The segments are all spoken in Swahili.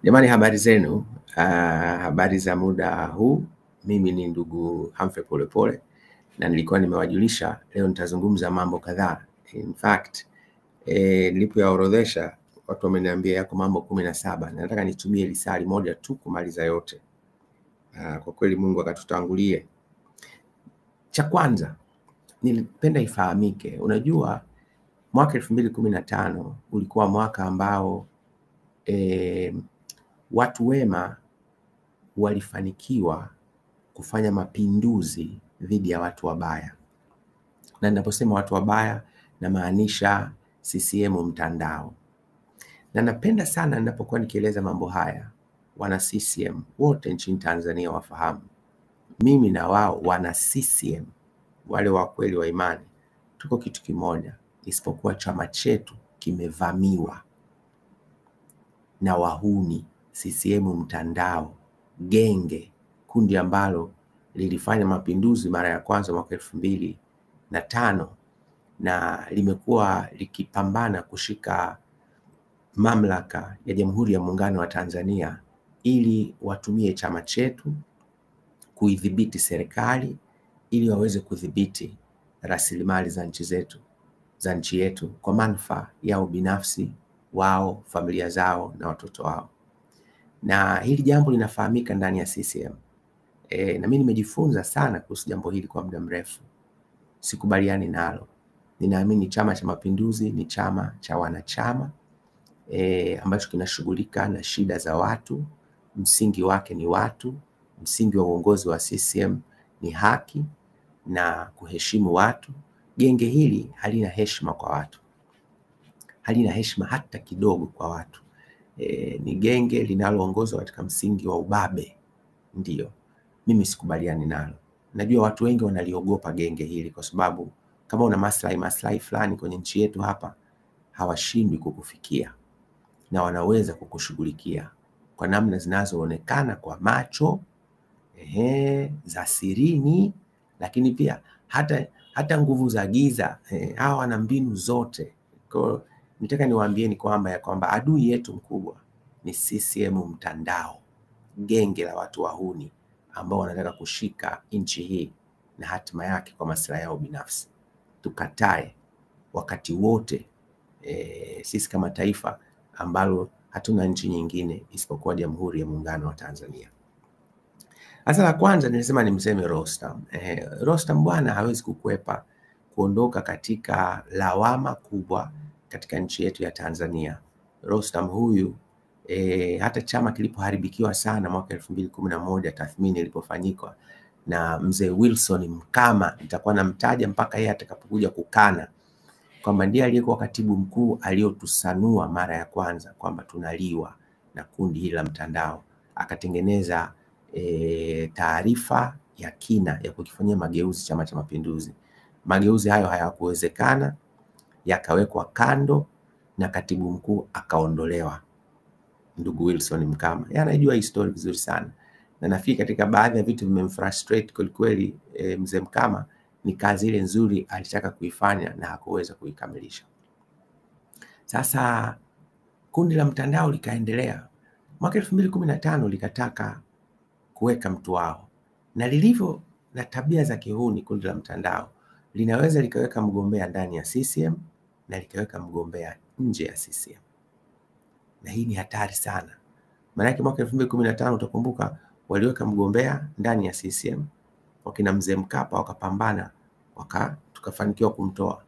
Jamani, habari zenu. Habari za muda huu. Mimi ni ndugu Humphrey Polepole na nilikuwa nimewajulisha leo nitazungumza mambo kadhaa. In fact, nilipoyaorodhesha watu wameniambia yako mambo 17 na nataka nitumie lisali moja tu kumaliza yote. Kwa kweli Mungu akatutangulie. Cha kwanza nilipenda ifahamike, unajua mwaka 2015 ulikuwa mwaka ambao watu wema walifanikiwa kufanya mapinduzi dhidi ya watu wabaya. Na ninaposema watu wabaya namaanisha CCM mtandao. Na napenda sana ninapokuwa nikieleza mambo haya wana CCM wote nchini Tanzania wafahamu, mimi na wao wana CCM wale wa kweli wa imani tuko kitu kimoja, isipokuwa chama chetu kimevamiwa na wahuni. CCM mtandao, genge, kundi ambalo lilifanya mapinduzi mara ya kwanza mwaka 2005 na limekuwa likipambana kushika mamlaka ya Jamhuri ya Muungano wa Tanzania ili watumie chama chetu kuidhibiti serikali ili waweze kudhibiti rasilimali za nchi yetu kwa manufaa yao binafsi, wao, familia zao na watoto wao. Na hili jambo linafahamika ndani ya CCM. Na mimi nimejifunza sana kuhusu jambo hili kwa muda mrefu. Sikubaliani nalo. Ninaamini Chama cha Mapinduzi ni chama cha wanachama ambacho kinashughulika na shida za watu. Msingi wake ni watu. Msingi wa uongozi wa CCM ni haki na kuheshimu watu. Genge hili halina heshima kwa watu. Halina heshima hata kidogo kwa watu. Ni genge linaloongozwa katika msingi wa ubabe. Ndiyo, mimi sikubaliani nalo. Najua watu wengi wanaliogopa genge hili kwa sababu kama una maslahi fulani kwenye nchi yetu hapa, hawashindwi kukufikia na wanaweza kukushughulikia kwa namna zinazoonekana kwa macho, za sirini, lakini pia hata nguvu za giza. Hawa wana mbinu zote. Kwa nitaka niwaambieni kwamba adui yetu mkubwa ni CCM mtandao, genge la watu wahuni ambao wanataka kushika nchi hii na hatima yake kwa maslahi yao binafsi. Tukatae wakati wote sisi kama taifa ambalo hatuna nchi nyingine isipokuwa Jamhuri ya Muungano wa Tanzania. Sasa la kwanza nilisema nimseme Rostam. Rostam bwana hawezi kukwepa kuondoka katika lawama kubwa katika nchi yetu ya Tanzania. Rostam huyu hata chama kilipoharibikiwa sana mwaka 2011 tathmini ilipofanyika na mzee Wilson Mkama, nitakuwa namtaja mpaka yeye atakapokuja kukana kwamba ndiye aliyekuwa katibu mkuu aliyotusanua mara ya kwanza kwamba tunaliwa na kundi hili la mtandao, akatengeneza taarifa ya kina ya kukifanyia mageuzi Chama cha Mapinduzi. Mageuzi hayo hayakuwezekana, yakawekwa kando na katibu mkuu akaondolewa, ndugu Wilson Mkama. Yeye anajua historia vizuri sana. Na nafikiri katika baadhi ya vitu vimemfrustrate kweli mzee Mkama, ni kazi ile nzuri alitaka kuifanya na hakuweza kuikamilisha. Sasa kundi la mtandao likaendelea. Mwaka 2015 likataka kuweka mtu wao. Na lilivyo na tabia za kihuni kundi la mtandao, linaweza likaweka mgombea ndani ya CCM na likaweka mgombea nje ya CCM. Na hii ni hatari sana. Maana yake mwaka 2015 utakumbuka waliweka mgombea ndani ya CCM, wakina mzee Mkapa wakapambana, tukafanikiwa kumtoa.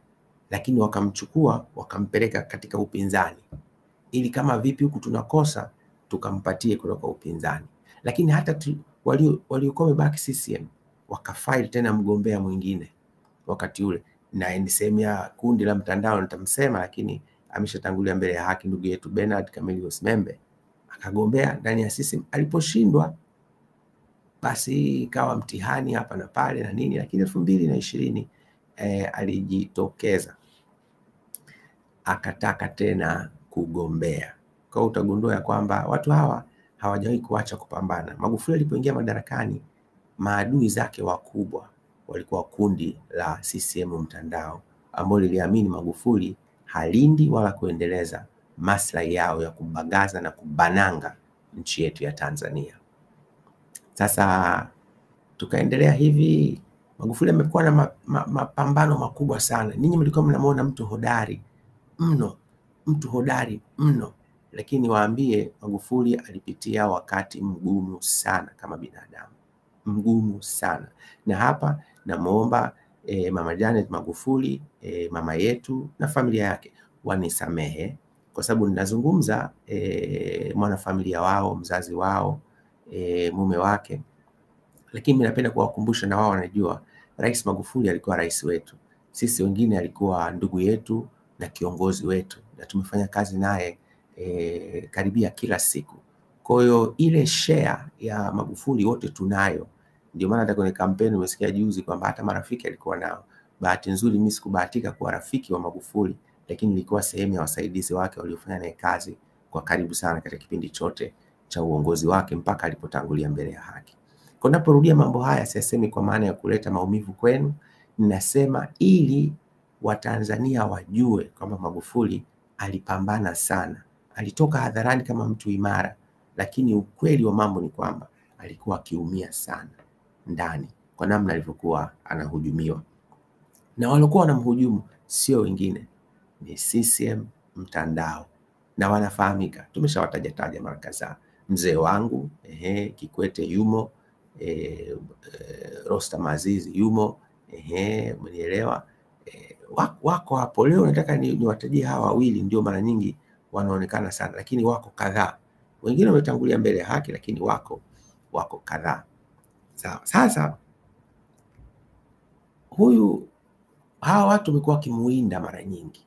Lakini wakamchukua wakampeleka katika upinzani, ili kama vipi huku tunakosa tukampatie kutoka upinzani. Lakini hata waliokuwa wamebaki CCM wakafile tena mgombea mwingine wakati ule, na ni sehemu ya kundi la mtandao nitamsema, lakini ameshatangulia mbele ya haki, ndugu yetu Bernard Camillus Membe akagombea ndani ya CCM. Aliposhindwa basi ikawa mtihani hapa na pale na nini, lakini 2020 alijitokeza akataka tena kugombea. Kwa hiyo utagundua ya kwamba watu hawa hawajawahi kuacha kupambana. Magufuli alipoingia madarakani, maadui zake wakubwa walikuwa kundi la CCM mtandao ambao liliamini Magufuli halindi wala kuendeleza maslahi yao ya kubagaza na kubananga nchi yetu ya Tanzania. Sasa tukaendelea hivi. Magufuli amekuwa na mapambano makubwa sana. Ninyi mlikuwa mnamuona mtu hodari mno, mtu hodari mno, lakini waambie Magufuli alipitia wakati mgumu sana kama binadamu, mgumu sana. Na hapa namuomba Mama Janet Magufuli, mama yetu na familia yake wanisamehe kwa sababu ninazungumza mwanafamilia wao, mzazi wao, mume wake, lakini napenda kuwakumbusha na wao wanajua Rais Magufuli alikuwa rais wetu. Sisi wengine alikuwa ndugu yetu na kiongozi wetu, na tumefanya kazi naye karibia kila siku. Kwa hiyo ile share ya Magufuli wote tunayo. Ndio maana hata kwenye kampeni umesikia juzi kwamba hata marafiki alikuwa nao. Bahati nzuri mimi sikubahatika kuwa rafiki wa Magufuli, lakini nilikuwa sehemu ya wasaidizi wake waliofanya naye kazi kwa karibu sana katika kipindi chote cha uongozi wake mpaka alipotangulia mbele ya haki. Kwa naporudia mambo haya siyasemi kwa maana ya kuleta maumivu kwenu, ninasema ili Watanzania wajue kwamba Magufuli alipambana sana. Alitoka hadharani kama mtu imara, lakini ukweli wa mambo ni kwamba alikuwa akiumia sana ndani kwa namna alivyokuwa anahujumiwa. Na waliokuwa wanamhujumu sio wengine, ni CCM mtandao, na wanafahamika. Tumeshawataja mara kadhaa. Mzee wangu Kikwete yumo, Rostam Aziz yumo, mnielewa. Wako hapo. Leo nataka niwatajie hawa wawili, ndio mara nyingi wanaonekana sana, lakini wako kadhaa. Wengine wametangulia mbele ya haki, lakini wako kadhaa. Sawa. Sasa hawa watu wamekuwa wakimuinda mara nyingi,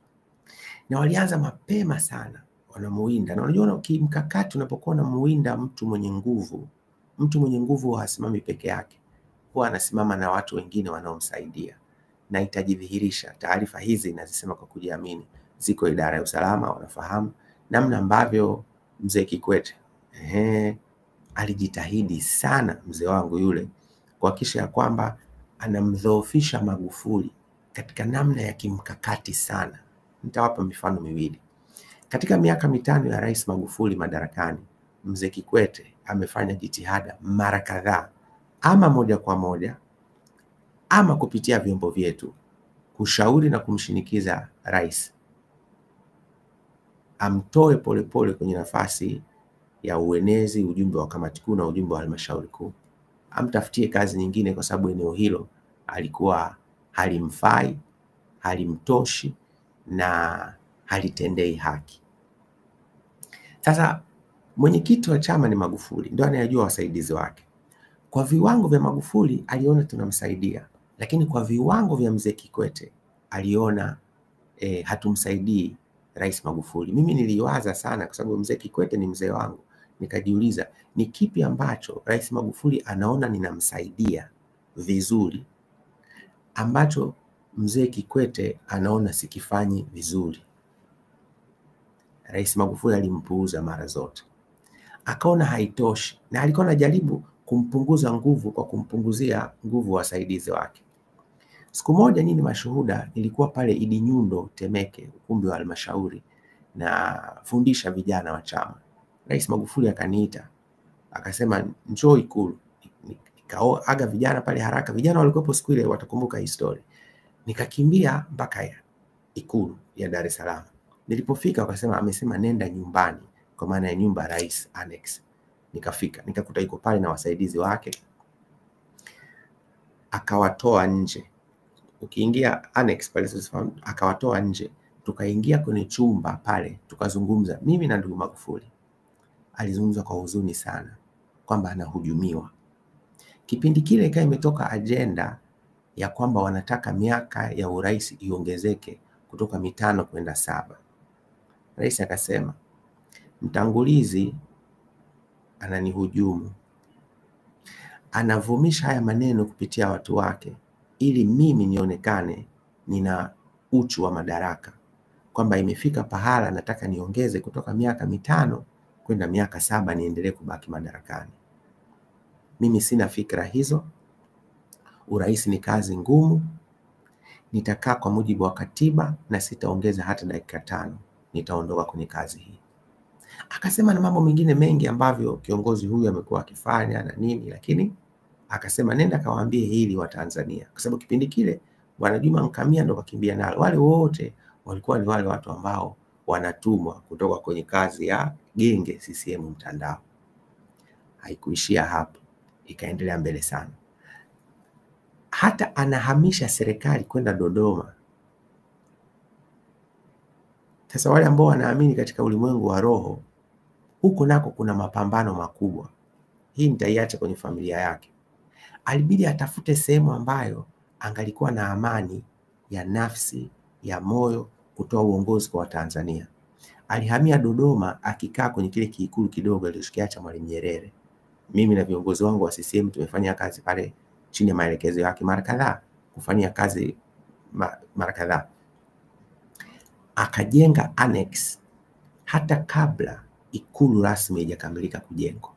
na walianza mapema sana wanamuinda. Na unajua kimkakati, unapokuwa unamuinda mtu mwenye nguvu hasimami peke yake, huwa anasimama na watu wengine wanaomsaidia, na itajidhihirisha. Taarifa hizi nazisema kwa kujiamini, ziko idara ya usalama wanafahamu namna ambavyo mzee Kikwete alijitahidi sana, mzee wangu yule, kuhakikisha kwamba anamdhoofisha Magufuli katika namna ya kimkakati sana. Nitawapa mifano miwili. Katika miaka 5 ya Rais Magufuli madarakani, mzee Kikwete amefanya jitihada mara kadhaa, ama moja kwa moja ama kupitia vyombo vyetu, kushauri na kumshinikiza rais amtoe polepole kwenye nafasi ya uenezi, ujumbe wa kamati kuu na ujumbe wa halmashauri kuu, amtafutie kazi nyingine, kwa sababu eneo hilo alikuwa halimfai, halimtoshi na halitendei haki. Sasa mwenyekiti wa chama ni Magufuli, ndio anayejua wasaidizi wake. Kwa viwango vya Magufuli aliona tunamsaidia, lakini kwa viwango vya mzee Kikwete aliona hatumsaidii Rais Magufuli. Mimi niliwaza sana, kwa sababu mzee Kikwete ni mzee wangu. Nikajiuliza ni kipi ambacho Rais Magufuli anaona ninamsaidia vizuri ambacho mzee Kikwete anaona sikifanyi vizuri. Rais Magufuli alimpuuza mara zote, akaona haitoshi, na alikuwa anajaribu kumpunguza nguvu kwa kumpunguzia nguvu wasaidizi wake. Siku moja, nyinyi mashuhuda, nilikuwa pale Idi Nyundo Temeke, ukumbi wa halmashauri, na fundisha vijana wa chama. Rais Magufuli akaniita, akasema njoo Ikulu. Nikaaga vijana pale haraka, vijana walikuwepo siku ile watakumbuka historia. Nikakimbia mpaka Ikulu ya Dar es Salaam. Nilipofika wakasema amesema nenda nyumbani, kwa maana ya nyumba rais annex. Nikafika, nikakuta yuko pale na wasaidizi wake, akawatoa nje. Ukiingia annex pale akawatoa nje, tukaingia kwenye chumba pale, tukazungumza mimi na ndugu Magufuli. Alizungumza kwa huzuni sana kwamba anahujumiwa. Kipindi kile ikawa imetoka ajenda ya kwamba wanataka miaka ya urais iongezeke kutoka 5 kwenda 7. Rais akasema mtangulizi ananihujumu, anavumisha haya maneno kupitia watu wake ili mimi nionekane nina uchu wa madaraka, kwamba imefika pahala nataka niongeze kutoka miaka 5 kwenda miaka 7 niendelee kubaki madarakani. Mimi sina fikra hizo. Urais ni kazi ngumu. Nitakaa kwa mujibu wa katiba na sitaongeza hata dakika 5. Nitaondoka kwenye kazi hii. Akasema na mambo mengine mengi ambavyo kiongozi huyu amekuwa akifanya na nini, lakini akasema nenda kawaambie hili wa Tanzania, kwa sababu kipindi kile Bwana Juma Nkamia ndo kakimbia nalo. Wale wote walikuwa ni wale watu ambao wanatumwa kutoka kwenye kazi ya genge CCM mtandao. Haikuishia hapo, ikaendelea mbele sana. Hata anahamisha serikali kwenda Dodoma. Sasa wale ambao wanaamini katika ulimwengu wa roho, huko nako kuna mapambano makubwa. Hii nitaiacha kwenye familia yake. Alibidi atafute sehemu ambayo angalikuwa na amani ya nafsi, ya moyo, kutoa uongozi kwa Watanzania. Alihamia Dodoma, akikaa kwenye kile kiikulu kidogo alichokiacha Mwalimu Nyerere. Mimi na viongozi wangu wa CCM tumefanya kazi pale chini ya maelekezo yake mara kadhaa, kufanyia kazi mara kadhaa. Akajenga annex hata kabla ikulu rasmi haijakamilika kujengwa.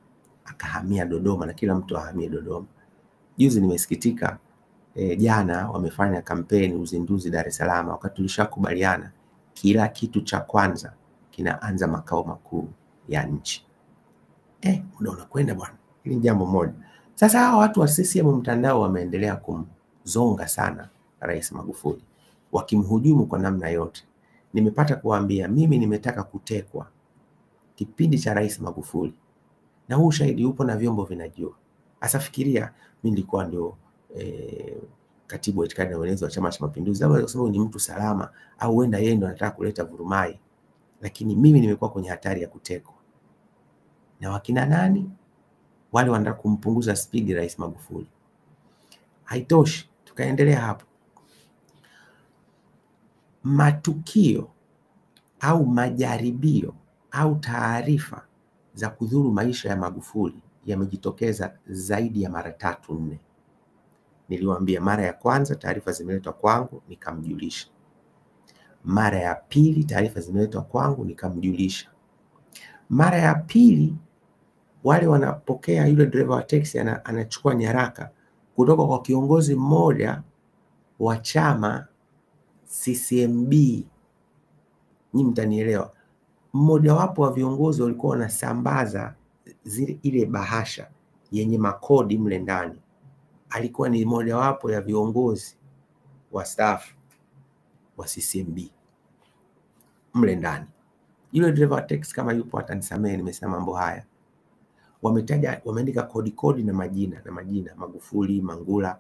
Akahamia Dodoma na kila mtu ahamie Dodoma. Juzi nimesikitika, jana wamefanya kampeni uzinduzi Dar es Salaam, wakati tulishakubaliana kila kitu cha kwanza kinaanza makao makuu ya nchi. Muda unakwenda bwana. Hili jambo moja. Sasa hawa watu wa CCM mtandao wameendelea kumzonga sana Rais Magufuli, wakimhujumu kwa namna yote. Nimepata kuambia mimi nimetaka kutekwa kipindi cha Rais Magufuli, na huu shahidi upo na vyombo vinajua. Asa fikiria mimi nilikuwa ndio katibu wa itikadi na uenezi wa Chama cha Mapinduzi, labda kusema ni mtu salama au huenda yeye ndo anataka kuleta vurumai, lakini mimi nimekuwa kwenye hatari ya kutekwa. Na wakina nani? Wale wanataka kumpunguza spidi Rais Magufuli. Haitoshi, tukaendelea hapo. Matukio au majaribio au taarifa za kudhuru maisha ya Magufuli yamejitokeza zaidi ya mara 3-4. Niliwaambia mara ya kwanza taarifa zimeletwa kwangu nikamjulisha. Mara ya pili taarifa zimeletwa kwangu nikamjulisha. Mara ya pili wale wanapokea, yule dereva wa teksi anachukua nyaraka kutoka kwa kiongozi mmoja wa chama CCMB. Nyinyi mtanielewa. Mmoja wapo wa viongozi walikuwa wanasambaza ile bahasha yenye makodi mle ndani. Alikuwa ni mmoja wapo ya viongozi wa staff wa CCMB mle ndani. Yule dereva wa teksi kama yupo atanisamehe nimesema mambo haya. Wameandika kodi na majina Magufuli, Mangula.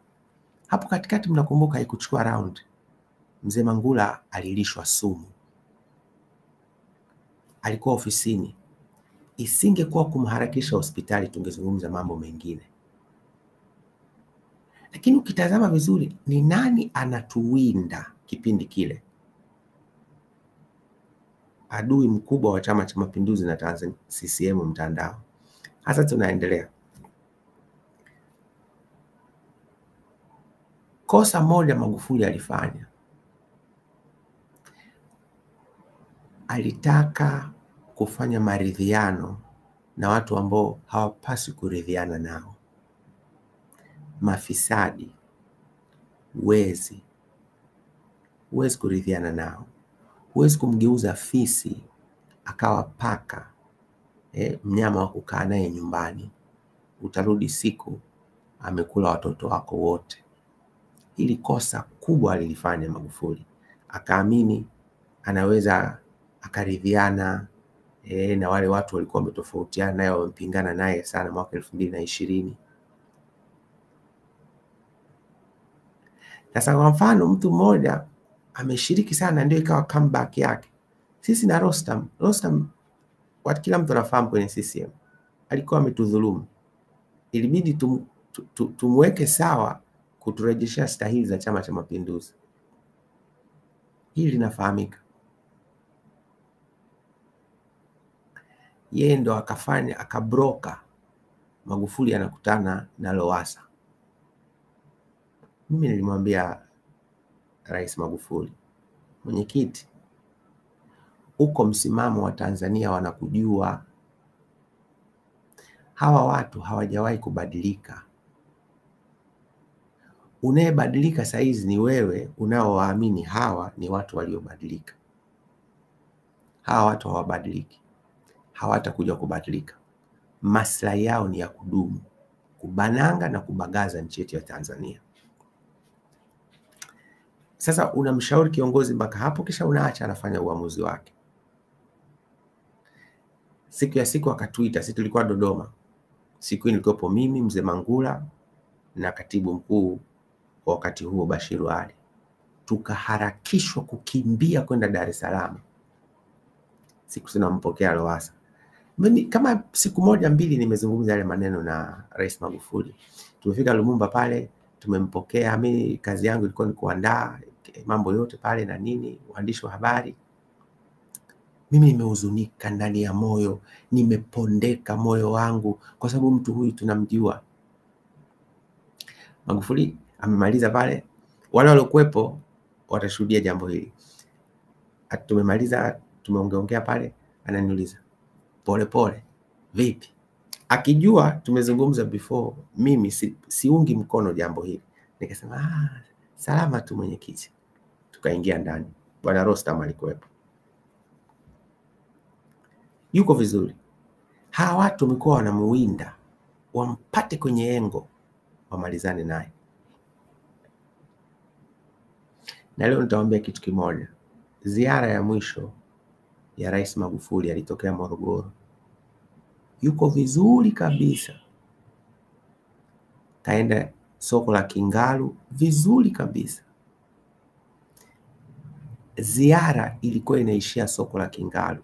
Hapo katikati mnakumbuka haikuchukua round. Mzee Mangula alilishwa sumu. Alikuwa ofisini. Isingekuwa kumharakisha hospitali tungezungumza mambo mengine. Lakini ukitazama vizuri ni nani anatuwinda kipindi kile? Adui mkubwa wa Chama cha Mapinduzi na Tanzania, CCM mtandao. Hasa tunaendelea. Kosa moja Magufuli alifanya. Alitaka kufanya maridhiano na watu ambao hawapaswi kuridhiana nao. Mafisadi, wezi. Huwezi kuridhiana nao. Huwezi kumgeuza fisi akawa paka, mnyama wa kukaa naye nyumbani. Utarudi siku amekula watoto wako wote. Hili kosa kubwa alilifanya Magufuli. Akaamini anaweza akaridhiana na wale watu walikuwa wametofautiana naye, wamepingana naye sana mwaka 2020. Sasa kwa mfano mtu mmoja ameshiriki sana, ndio ikawa comeback yake. Sisi na Rostam kila mtu anafahamu kwenye CCM alikuwa ametudhulumu. Ilibidi tumweke sawa kuturejeshea stahili za Chama cha Mapinduzi. Hili linafahamika. Yeye ndo akafanya akabroka Magufuli anakutana na Lowassa. Mimi nilimwambia Rais Magufuli, mwenyekiti, uko msimamo wa Tanzania wanakujua. Hawa watu hawajawahi kubadilika. Unayebadilika saizi ni wewe unaowaamini hawa ni watu waliobadilika. Hawa watu hawabadiliki. hawatakuja kubadilika. Maslahi yao ni ya kudumu, kubananga na kubagaza nchi yetu ya Tanzania. Sasa unamshauri kiongozi mpaka hapo, kisha unaacha anafanya uamuzi wake. Siku akatuita, sisi tulikuwa Dodoma. Siku hii nilikuwepo mimi, Mzee Mangula na katibu mkuu kwa wakati huo Bashiru Ali. Tukaharakishwa kukimbia kwenda Dar es Salaam. Siku tunampokea Lowassa. Kama siku moja mbili nimezungumza yale maneno na Rais Magufuli. Tumefika Lumumba pale, tumempokea. Mimi kazi yangu ilikuwa ni kuandaa mambo yote pale na nini, waandishi wa habari. Mimi nimehuzunika ndani ya moyo, nimepondeka moyo wangu kwa sababu mtu huyu tunamjua. Magufuli amemaliza pale, wale waliokuepo watashuhudia jambo hili. Tumemaliza, tumeongea pale, ananiuliza pole vipi? Akijua tumezungumza before, mimi siungi mkono jambo hili. Nikasema salama tu mwenyekiti. Tukaingia ndani. Bwana Rostam alikuwepo. Yuko vizuri. Hawa watu wamekuwa wanamuwinda, wampate kwenye engo, wamalizane naye. Na leo nitawaambia kitu kimoja. Ziara ya mwisho ya Rais Magufuli alitokea Morogoro. Yuko vizuri kabisa. Kaenda soko la Kingalu vizuri kabisa. Ziara ilikuwa inaishia soko la Kingalu.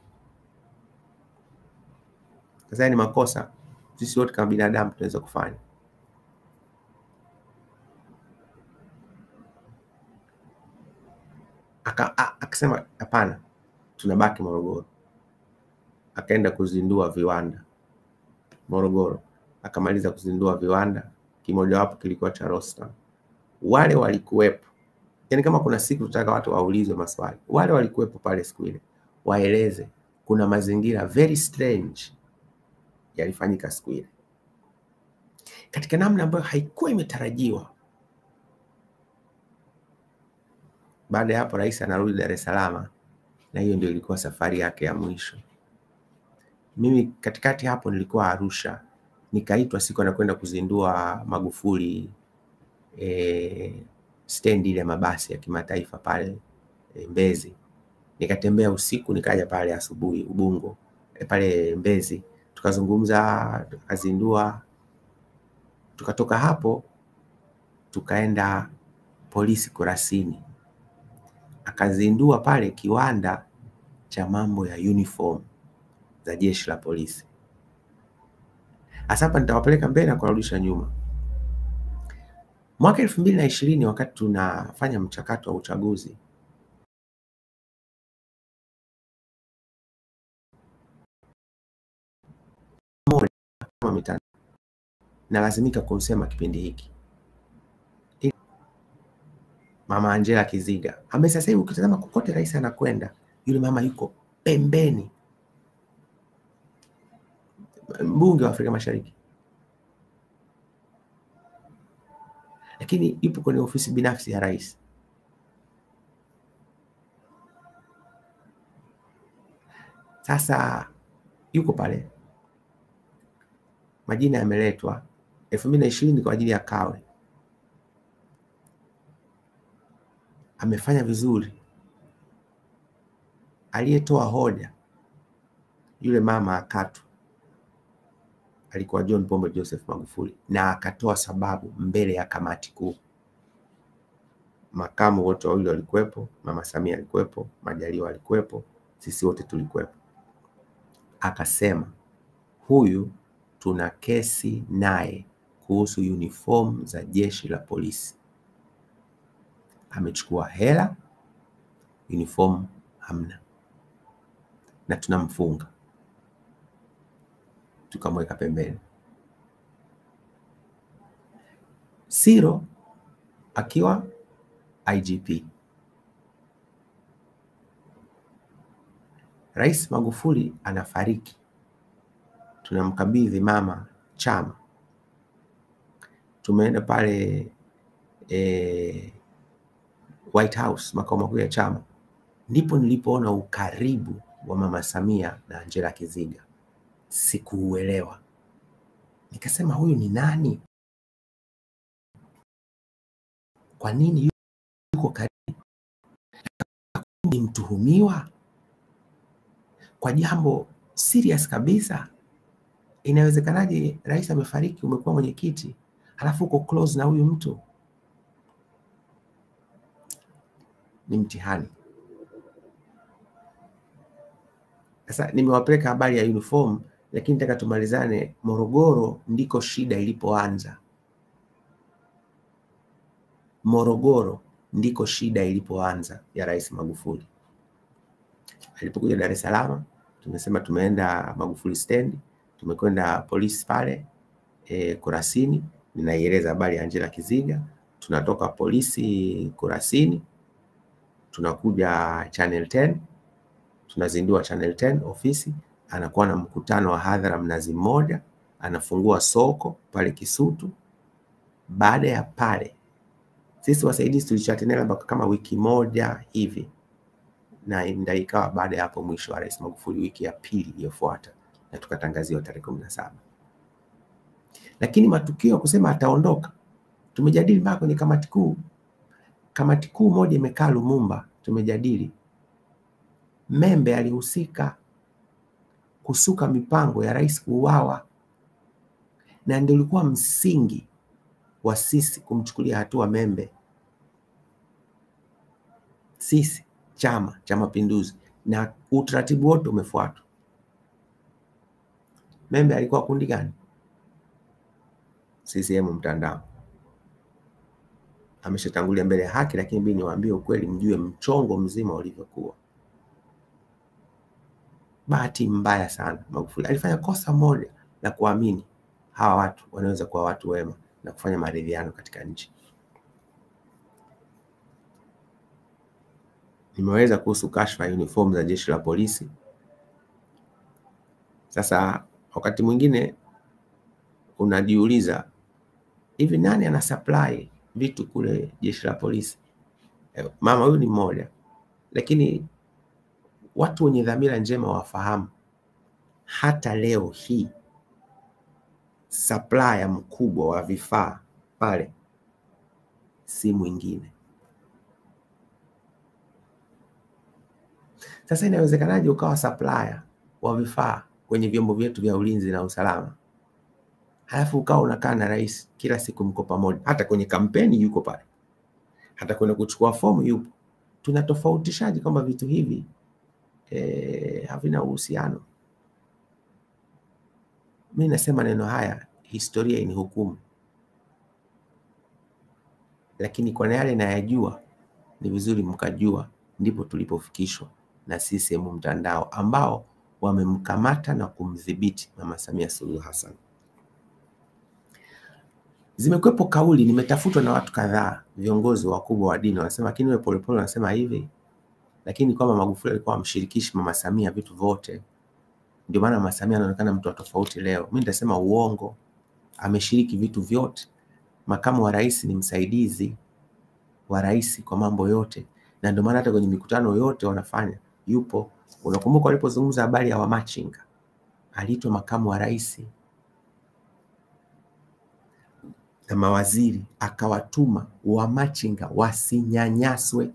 Sasa ni makosa sisi wote kama binadamu tunaweza kufanya. Akasema hapana, tunabaki Morogoro. Akaenda kuzindua viwanda Morogoro. Akamaliza kuzindua viwanda, kimoja wapo kilikuwa cha Rostam. Wale walikuwepo. Yaani kama kuna siku tutaka watu waulizwe maswali, wale walikuwepo pale siku ile, waeleze kuna mazingira very strange yalifanyika siku ile, katika namna ambayo haikuwa imetarajiwa. Baada ya hapo rais anarudi Dar es Salaam, na hiyo ndio ilikuwa safari yake ya mwisho. Mimi katikati hapo nilikuwa Arusha, nikaitwa siku anakwenda kuzindua Magufuli stand ile mabasi ya kimataifa pale Mbezi. Nikatembea usiku, nikaja pale asubuhi Ubungo pale Mbezi, tukazungumza, tukazindua. Tukatoka hapo tukaenda polisi Kurasini, akazindua pale kiwanda cha mambo ya uniform za jeshi la polisi. Hapa nitawapeleka mbele na kurudisha nyuma. Mwaka 2020 wakati tunafanya mchakato wa uchaguzi, kama mitano na lazimika kumsema kipindi hiki, Mama Angela Kiziga. Sasa hivi ukitazama kokote rais anakwenda, yule mama yuko pembeni, mbunge wa Afrika Mashariki, lakini yupo kwenye ofisi binafsi ya rais. Sasa yuko pale, majina yameletwa 2020 kwa ajili ya Kawe. Amefanya vizuri. Aliyetoa hoja yule mama akatu alikuwa John Pombe Joseph Magufuli, na akatoa sababu mbele ya kamati kuu. Makamu wote wawili walikuwepo, Mama Samia alikuwepo, Majaliwa alikuwepo, sisi wote tulikuwepo. Akasema huyu tuna kesi naye kuhusu uniform za jeshi la polisi. Amechukua hela, uniform hamna, na tunamfunga. Tukamweka pembeni. Siro akiwa IGP. Rais Magufuli anafariki, tunamkabidhi mama chama. Tumeenda pale White House, makao makuu ya chama. Ndipo nilipoona ukaribu wa Mama Samia na Angela Kiziga. sikuuelewa. Nikasema huyu ni nani? Kwa nini yuko karibu? Ni mtuhumiwa kwa jambo serious kabisa. Inawezekanaje rais amefariki, umekuwa mwenyekiti, halafu uko close na huyu mtu? Ni mtihani. Sasa nimewapeleka habari ya uniform, lakini nataka tumalizane. Morogoro ndiko shida ilipoanza. Morogoro ndiko shida ilipoanza ya Rais Magufuli. Alipokuja Dar es Salaam, tumesema tumeenda Magufuli stand, tumekwenda polisi pale Kurasini, ninaieleza habari ya Angela Kiziga. Tunatoka polisi Kurasini, tunakuja Channel 10, tunazindua Channel 10 ofisi, anakuwa na mkutano wa hadhara Mnazi Mmoja, anafungua soko pale Kisutu. Baada ya pale sisi wasaidizi tulichatenela mpaka kama wiki moja hivi, na ndio ikawa baada ya hapo mwisho wa Rais Magufuli wiki ya pili iliyofuata, na tukatangaziwa tarehe 17. Lakini matukio kusema ataondoka, tumejadili mpaka kwenye kamati kuu. Kamati kuu moja imekaa Lumumba, tumejadili. Membe alihusika kusuka mipango ya rais kuuawa, na ndio ulikuwa msingi wa sisi kumchukulia hatua Membe. Sisi Chama cha Mapinduzi, na utaratibu wote umefuatwa. Membe alikuwa kundi gani? CCM mtandao. Ameshatangulia mbele ya haki, lakini mimi niwaambie ukweli, mjue mchongo mzima ulivyokuwa. Bahati mbaya sana Magufuli alifanya kosa moja la kuamini hawa watu wanaweza kuwa watu wema na kufanya maridhiano katika nchi. Nimeweza kuhusu kashfa ya uniform za jeshi la polisi. Sasa wakati mwingine unajiuliza, hivi nani ana supply vitu kule jeshi la polisi? Mama huyu ni mmoja, lakini watu wenye dhamira njema wafahamu hata leo hii supplier mkubwa wa vifaa pale si mwingine. Sasa inawezekanaje ukawa supplier wa vifaa kwenye vyombo vyetu vya ulinzi na usalama, halafu ukawa unakaa na rais kila siku mko pamoja, hata kwenye kampeni yuko pale, hata kwenda kuchukua fomu yupo? Tunatofautishaje kwamba vitu hivi havina uhusiano? Mimi nasema neno haya, historia inihukumu, lakini kwa yale nayajua ni vizuri mkajua, ndipo tulipofikishwa na CCM mtandao ambao wamemkamata na kumdhibiti Mama Samia Suluhu Hassan. Zimekwepo kauli, nimetafutwa na watu kadhaa, viongozi wakubwa wa dini, wanasema lakini wewe Polepole unasema hivi, lakini kwamba Magufuli alikuwa amshirikishi Mama Samia vitu vyote, ndio maana Mama Samia anaonekana mtu tofauti leo. Mimi nitasema uongo, ameshiriki vitu vyote. Makamu wa rais ni msaidizi wa rais kwa mambo yote, na ndio maana hata kwenye mikutano yote wanafanya yupo. Unakumbuka walipozungumza habari ya wamachinga, aliitwa makamu wa rais na mawaziri, akawatuma wamachinga wasinyanyaswe.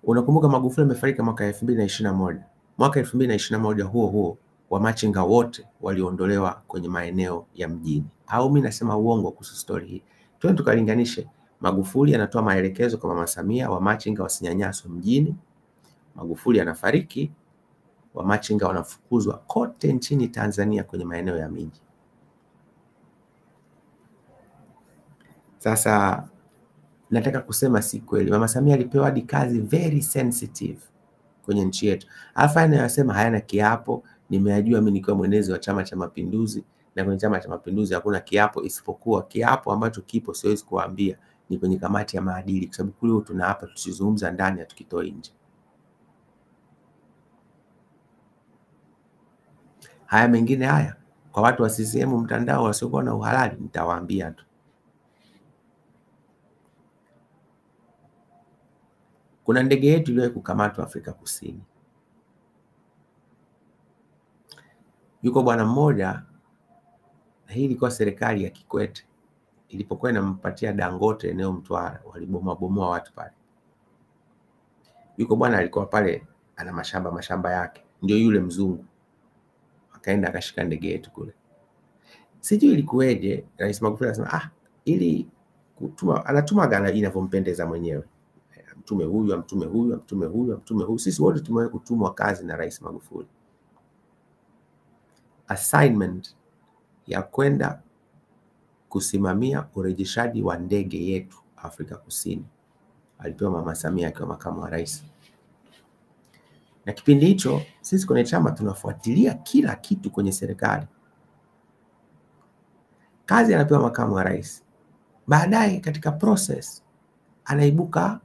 Unakumbuka Magufuli amefariki mwaka 2021. Mwaka 2021 huo wamachinga wote waliondolewa kwenye maeneo ya mjini. Au mimi nasema uongo kuhusu story hii? Twende tukalinganishe. Magufuli anatoa maelekezo kwa Mama Samia wamachinga wasinyanyaswe mjini. Magufuli anafariki, wamachinga wanafukuzwa kote nchini Tanzania kwenye maeneo ya miji. Sasa nataka kusema si kweli. Mama Samia alipewa hadi kazi very sensitive kwenye nchi yetu. Alafu anayosema hayana kiapo, nimeyajua mimi nikiwa mwenezi wa Chama cha Mapinduzi, na kwenye Chama cha Mapinduzi hakuna kiapo, isipokuwa kiapo ambacho kipo siwezi kuambia ni kwenye kamati ya maadili, kwa sababu kule tunaapa tusizungumza ndani, tukitoa nje. Haya mengine haya kwa watu wa CCM mtandao wasiokuwa na uhalali nitawaambia tu. Kuna ndege yetu iliyowahi kukamatwa Afrika Kusini. Yuko bwana mmoja, hii ilikuwa serikali ya Kikwete, ilipokuwa inampatia Dangote eneo Mtwara, walibomoa watu pale. Yuko bwana alikuwa pale ana mashamba yake, ndio yule mzungu akaenda akashika ndege yetu kule. Sijui ilikuweje, Rais Magufuli anasema ili kutuma, anatuma gana inavyompendeza mwenyewe, mtume huyu, mtume huyu, mtume huyu, mtume huyu. Sisi wote tumewahi kutumwa kazi na Rais Magufuli, assignment ya kwenda kusimamia urejeshaji wa ndege yetu Afrika Kusini. Alipewa Mama Samia akiwa makamu wa rais. Na kipindi hicho sisi kwenye chama tunafuatilia kila kitu kwenye serikali. Kazi anapewa makamu wa rais. Baadaye katika process anaibuka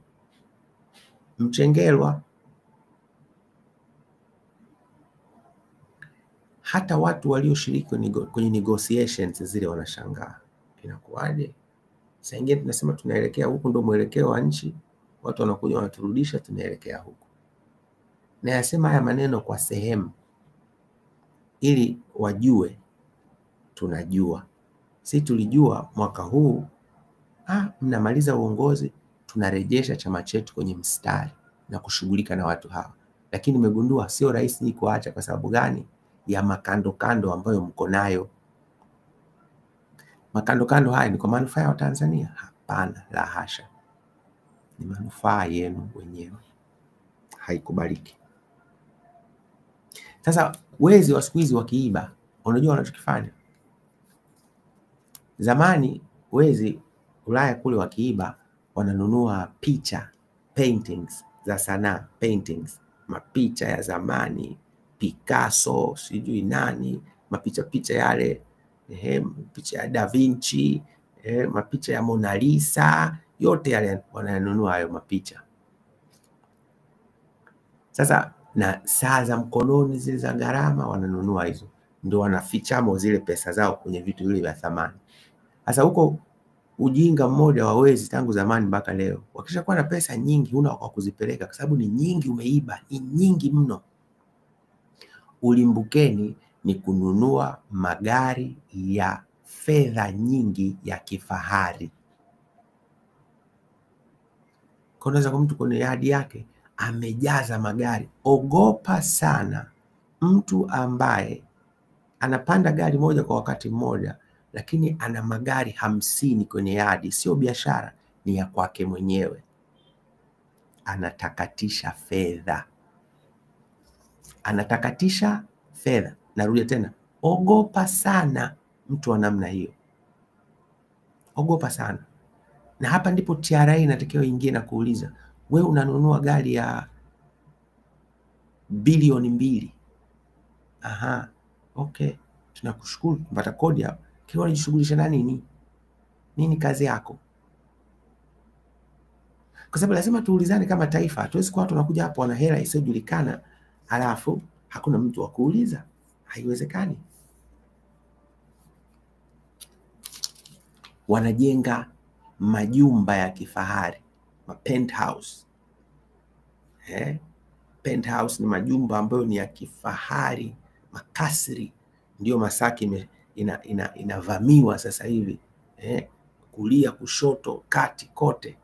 Mchengerwa. Hata watu walioshiriki kwenye negotiations zile wanashangaa, inakuwaje? Sasa ingine tunasema tunaelekea huku, ndio mwelekeo wa nchi, watu wanakuja wanaturudisha tunaelekea huku. Na yasema haya maneno kwa sehemu ili wajue tunajua. Sisi tulijua mwaka huu mnamaliza uongozi, tunarejesha chama chetu kwenye mstari na kushughulika na watu hawa. Lakini nimegundua sio rahisi ni kuacha. Kwa sababu gani? Ya makando kando ambayo mko nayo. Makando kando haya ni kwa manufaa ya Watanzania? Hapana, la hasha. Ni manufaa yenu wenyewe. Haikubaliki. Sasa wezi wa siku hizi wakiiba, unajua wanachokifanya? Zamani wezi Ulaya kule wakiiba, wananunua picha, paintings za sanaa, paintings, mapicha ya zamani, Picasso, sijui nani, mapicha yale, picha ya Da Vinci, mapicha ya Mona Lisa, yote yale wananunua hayo mapicha. Sasa na saa za mkononi zile za gharama wananunua hizo, ndio wanafichamo zile pesa zao kwenye vitu vile vya thamani. Sasa huko ujinga mmoja wa wezi tangu zamani mpaka leo, wakishakuwa na pesa nyingi huna kwa kuzipeleka, kwa sababu ni nyingi, umeiba, ni nyingi mno. Ulimbukeni ni kununua magari ya fedha nyingi ya kifahari. Unaweza kwa mtu kwenye yadi yake amejaza magari. Ogopa sana mtu ambaye anapanda gari moja kwa wakati mmoja, lakini ana magari 50 kwenye yadi. Sio biashara, ni ya kwake mwenyewe. Anatakatisha fedha. Anatakatisha fedha. Narudia tena, ogopa sana mtu wa namna hiyo. Ogopa sana. Na hapa ndipo TRA inatakiwa ingie na kuuliza, wewe unanunua gari ya bilioni 2. Okay. Tunakushukuru kupata kodi hapa. Kile unajishughulisha na nini? Nini kazi yako? Kwa sababu lazima tuulizane kama taifa. Hatuwezi kuwa tunakuja hapo wana hela isiyojulikana alafu hakuna mtu wa kuuliza. Haiwezekani. Wanajenga majumba ya kifahari, penthouse. Penthouse ni majumba ambayo ni ya kifahari, makasri. Ndio Masaki inavamiwa sasa hivi. Kulia, kushoto, kati, kote.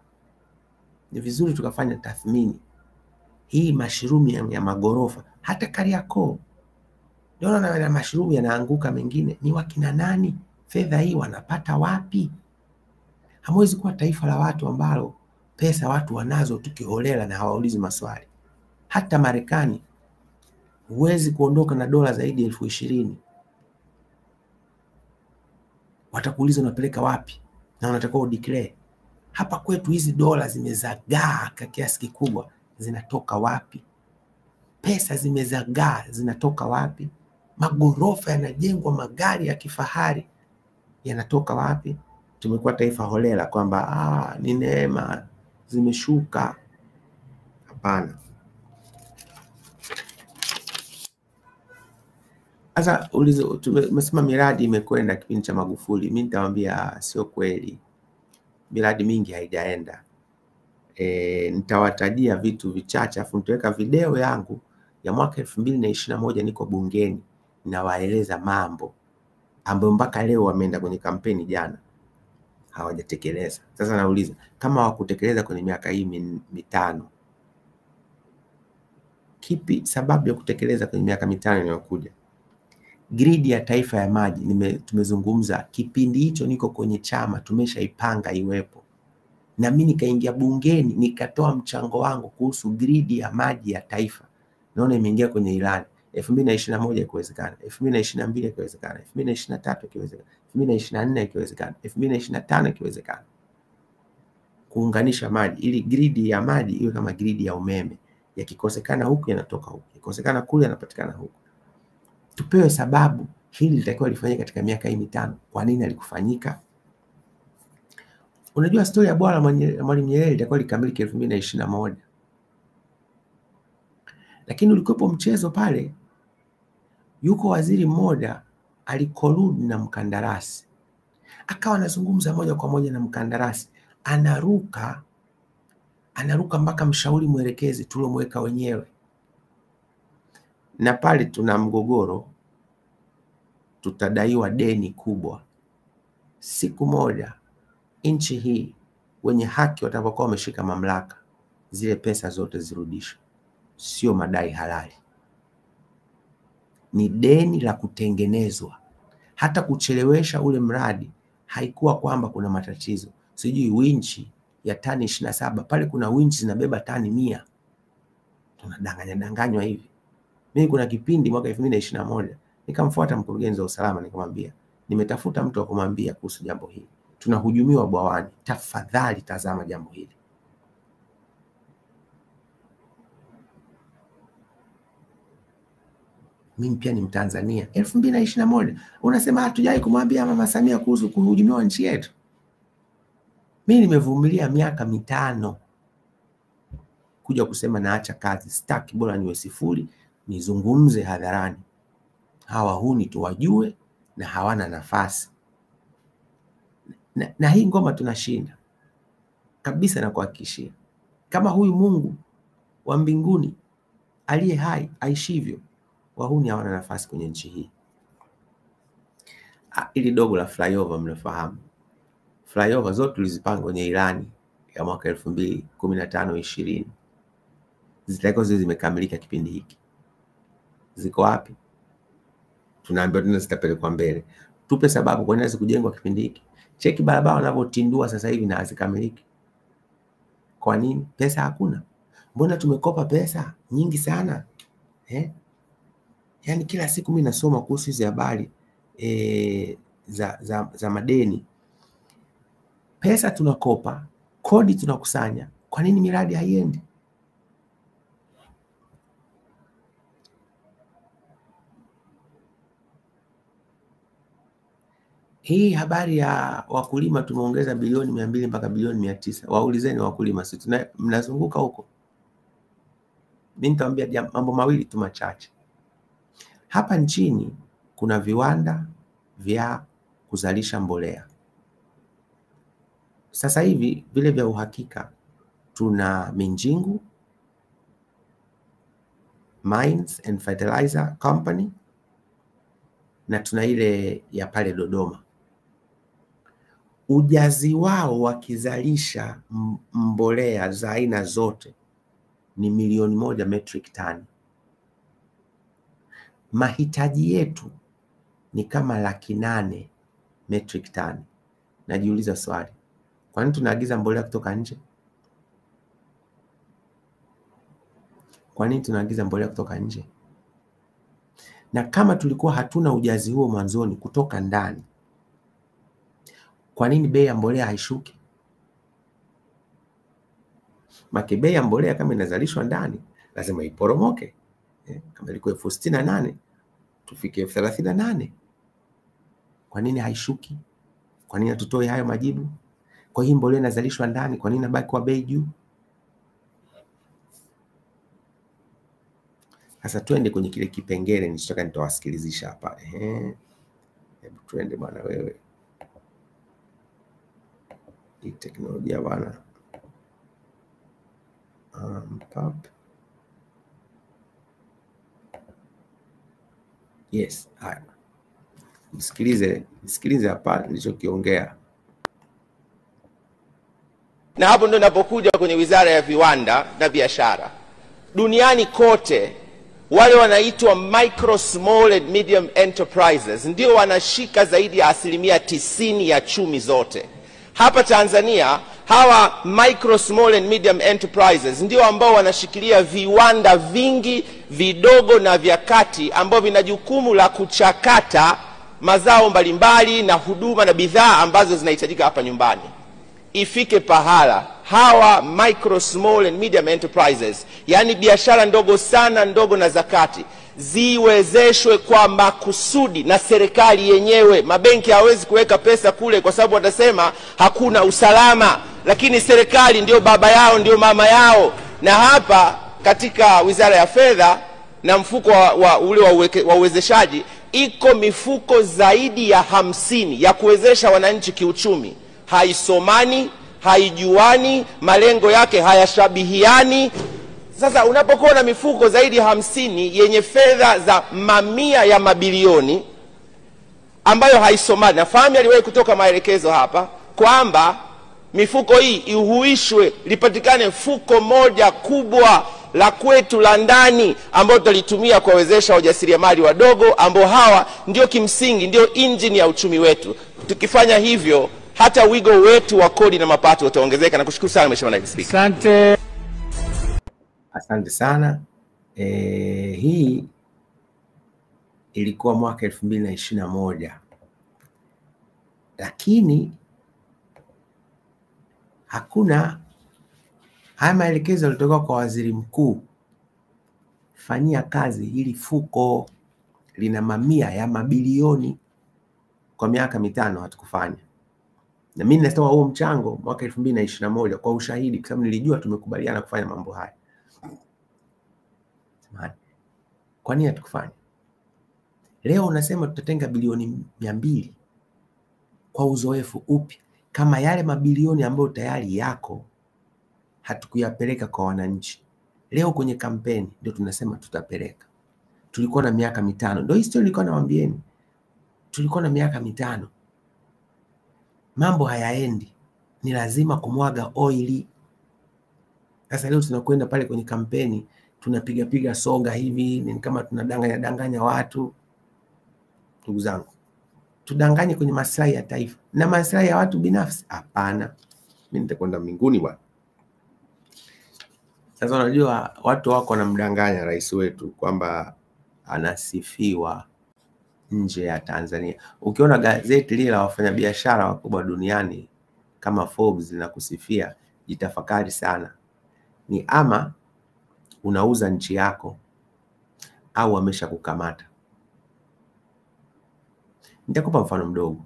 Ni vizuri tukafanya tathmini. Hii mashroom ya magorofa, hata Kariakoo. Ndio na mashroom yanaanguka mengine. Ni wakina nani? Fedha hii wanapata wapi? Hamwezi kuwa taifa la watu ambalo pesa watu wanazo tukiholela na hawaulizi maswali. Hata Marekani huwezi kuondoka na dola zaidi ya 20,000. Watakuuliza unapeleka wapi na unatakiwa udeclare. Hapa kwetu hizi dola zimezagaa kwa kiasi kikubwa, zinatoka wapi? Pesa zimezagaa, zinatoka wapi? Magorofa yanajengwa, magari ya kifahari yanatoka wapi? Tumekuwa taifa holela kwamba ni neema zimeshuka. Hapana. Sasa tumesema miradi imekwenda kipindi cha Magufuli. Mimi nitawaambia sio kweli. Miradi mingi haijaenda. Nitawatajia vitu vichache afu nitaweka video yangu ya mwaka 2021 niko bungeni. nawaeleza mambo ambayo mpaka leo wameenda kwenye kampeni jana hawajatekeleza. Sasa nauliza, kama hawakutekeleza kwenye miaka hii mitano, kipi sababu ya kutekeleza kwenye miaka mitano inayokuja? Gridi ya taifa ya maji tumezungumza kipindi hicho, niko kwenye chama, tumeshaipanga iwepo, na mimi nikaingia bungeni nikatoa mchango wangu kuhusu gridi ya maji ya taifa. Naona imeingia kwenye ilani 2021 ikiwezekana, 2022 ikiwezekana, 2023 ikiwezekana, 2024 ikiwezekana, 2025 ikiwezekana, kuunganisha maji ili gridi ya maji iwe kama gridi ya umeme, yakikosekana huku yanatoka huku, yakikosekana kule yanapatikana huku. Tupewe sababu hili litakiwa lifanyike katika miaka hii mitano, kwa nini halikufanyika? Unajua story ya bwawa la Mwalimu Nyerere litakuwa likamilike 2021. Lakini ulikuwepo mchezo pale, yuko waziri mmoja alikorudi na mkandarasi, akawa anazungumza moja kwa moja na mkandarasi, anaruka mpaka mshauri mwelekezi tuliomweka wenyewe. Na pale tuna mgogoro, tutadaiwa deni kubwa. Siku moja nchi hii wenye haki watakapokuwa wameshika mamlaka, zile pesa zote zirudishwe. Sio madai halali, ni deni la kutengenezwa. Hata kuchelewesha ule mradi haikuwa kwamba kuna matatizo, sijui winchi ya tani 27 pale, kuna winchi zinabeba tani 100. Tunadanganywa hivi. Mimi kuna kipindi mwaka 2021 nikamfuata mkurugenzi wa usalama, nikamwambia nimetafuta mtu wa kumwambia kuhusu jambo hili, tunahujumiwa bwawani, tafadhali tazama jambo hili. Mimi pia ni Mtanzania. 2021 unasema hatujai kumwambia Mama Samia kuhusu kuhujumiwa nchi yetu. Mimi nimevumilia miaka mitano kuja kusema naacha kazi, staki, bora niwe sifuri, nizungumze hadharani. Hawa huni tuwajue na hawana nafasi. Na hii ngoma tunashinda kabisa, na kuhakikishia kama huyu Mungu wa mbinguni aliye hai aishivyo, wahuni hawana nafasi kwenye nchi hii. Ili dogo la flyover mnafahamu. Flyover zote tulizipanga kwenye ilani ya mwaka 2015-20 zitakuwa zimekamilika kipindi hiki. Ziko wapi? Tunaambiwa tena zitapelekwa mbele. Tupe sababu kwa nini hazikujengwa kipindi hiki. Cheki barabara wanavyotindua sasa hivi na hazikamiliki. Kwa nini? Pesa hakuna. Mbona tumekopa pesa nyingi sana? Yaani kila siku mimi nasoma kuhusu hizo habari za madeni. Pesa tunakopa, kodi tunakusanya, kwa nini miradi haiendi? Hii habari ya wakulima tumeongeza bilioni 200 mpaka bilioni 900. Waulizeni wakulima, si mnazunguka huko. Mimi nitawaambia mambo mawili tu machache. Hapa nchini kuna viwanda vya kuzalisha mbolea. Sasa hivi vile vya uhakika tuna Minjingu Mines and Fertilizer Company na tuna ile ya pale Dodoma. Ujazi wao wakizalisha mbolea za aina zote ni 1,000,000 metric ton. Mahitaji yetu ni kama 800,000 metric ton. Najiuliza swali, kwa nini tunaagiza mbolea kutoka nje? Kwa nini tunaagiza mbolea kutoka nje? Na kama tulikuwa hatuna ujazi huo mwanzoni kutoka ndani, kwa nini bei ya mbolea haishuki? Maki bei ya mbolea kama inazalishwa ndani lazima iporomoke. Kama ilikuwa 68,000 tufike 38,000. Kwa nini haishuki? Kwa nini hatutoi hayo majibu? Kwa hii mbolea inazalishwa ndani, kwa nini inabaki kwa bei juu? Sasa twende kwenye kile kipengele nilichotaka nitawasikilizisha hapa. Hebu twende bwana wewe. Hii teknolojia bwana. Pap. Yes, haya. Msikilize hapa nilichokiongea. Na hapo ndo napokuja kwenye Wizara ya Viwanda na Biashara. Duniani kote wale wanaitwa micro, small and medium enterprises ndio wanashika zaidi ya 90% ya chumi zote. Hapa Tanzania hawa micro, small and medium enterprises ndio ambao wanashikilia viwanda vingi vidogo na vya kati ambao vina jukumu la kuchakata mazao mbalimbali na huduma na bidhaa ambazo zinahitajika hapa nyumbani. Ifike pahala hawa micro, small and medium enterprises, yani biashara ndogo sana, ndogo na zakati, ziwezeshwe kwa makusudi na serikali yenyewe. Mabenki hawezi kuweka pesa kule kwa sababu watasema hakuna usalama, lakini serikali ndio baba yao, ndio mama yao. Na hapa katika Wizara ya Fedha na mfuko wa uwezeshaji iko mifuko zaidi ya 50 ya kuwezesha wananchi kiuchumi. Haisomani, haijuani, malengo yake hayashabihiani. Sasa unapokuwa na mifuko zaidi ya 50 yenye fedha za mamia ya mabilioni ambayo haisomani, nafahamu aliwahi kutoka maelekezo hapa kwamba mifuko hii ihuishwe, lipatikane fuko moja kubwa la kwetu la ndani ambao tutalitumia kuwawezesha wajasiriamali wadogo ambao hawa ndio kimsingi ndio engine ya uchumi wetu. Tukifanya hivyo hata wigo wetu wa kodi na mapato utaongezeka. Na kushukuru sana Mheshimiwa Naibu Spika. Asante sana. Hii ilikuwa mwaka 2021, lakini hakuna haya maelekezo yalitoka kwa Waziri Mkuu, fanyia kazi hili fuko, lina mamia ya mabilioni. Kwa miaka 5 hatukufanya. Na mimi natoa huo mchango mwaka 2021 kwa ushahidi, kwa sababu nilijua tumekubaliana kufanya mambo haya. Kwa nini hatukufanya? Leo unasema tutatenga bilioni 200 kwa uzoefu upi kama yale mabilioni ambayo tayari yako hatukuyapeleka kwa wananchi? Leo kwenye kampeni ndio tunasema tutapeleka. Tulikuwa na miaka 5. Ndio history nilikuwa nawaambieni. Tulikuwa na miaka 5. Mambo hayaendi. Ni lazima kumwaga oili. Sasa leo tunakwenda pale kwenye kampeni tunapiga soga hivi, ni kama tunadanganya watu. Ndugu zangu, tudanganye kwenye maslahi ya taifa na maslahi ya watu binafsi? Hapana. Mimi nitakwenda mbinguni bwana. Sasa unajua watu wako wanamdanganya rais wetu kwamba anasifiwa nje ya Tanzania. Ukiona gazeti lile la wafanyabiashara wakubwa duniani kama Forbes linakusifia, jitafakari sana. Ni ama unauza nchi yako au wameshakukamata. Nitakupa mfano mdogo.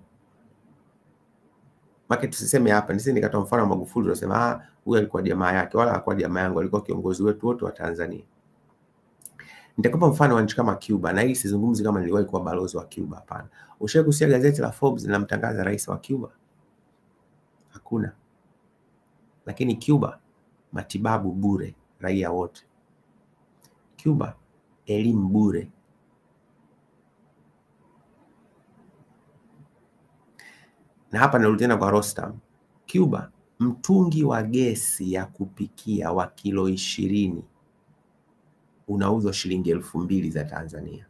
Maki tusiseme hapa, nisije nikatoa mfano wa Magufuli unasema huyu alikuwa jamaa yake, wala hakuwa jamaa yangu, alikuwa kiongozi wetu wote wa Tanzania. Nitakupa mfano wa nchi kama Cuba, na hii sizungumzi kama niliwahi kuwa balozi wa Cuba, hapana. Ushawahi kusikia gazeti la Forbes linamtangaza rais wa Cuba? Hakuna. Lakini Cuba matibabu bure raia wote. Cuba elimu bure. Na hapa narudi tena kwa Rostam. Cuba mtungi wa gesi ya kupikia wa kilo 20 unauzwa shilingi 2,000 za Tanzania.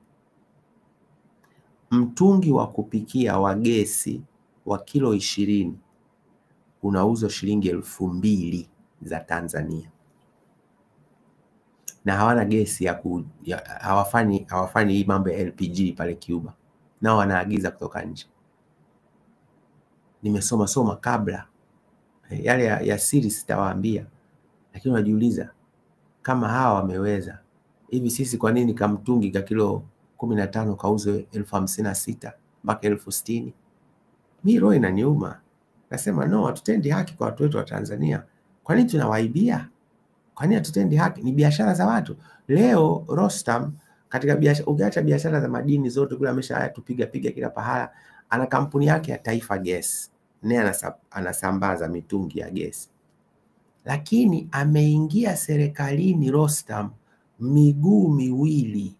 Mtungi wa kupikia wa gesi wa kilo 20 unauzwa shilingi 2,000 za Tanzania. Na hawana gesi hawafanyi hii mambo ya LPG pale Cuba. Nao wanaagiza kutoka nje. Nimesoma kabla. Yale ya siri sitawaambia. Lakini unajiuliza kama hawa wameweza, hivi sisi kwa nini kamtungi ka kilo 15 kauzwe 56,000 mpaka 60,000? Mimi roho inaniuma. Nasema no, hatutendi haki kwa watu wetu wa Tanzania. Kwa nini tunawaibia? Kwa nini hatutendi haki? Ni biashara za watu. Leo Rostam katika biashara, ukiacha biashara za madini zote kule ameshatupiga kila pahala, ana kampuni yake ya Taifa Gas. Naye anasambaza mitungi ya gesi. Lakini ameingia serikalini Rostam miguu miwili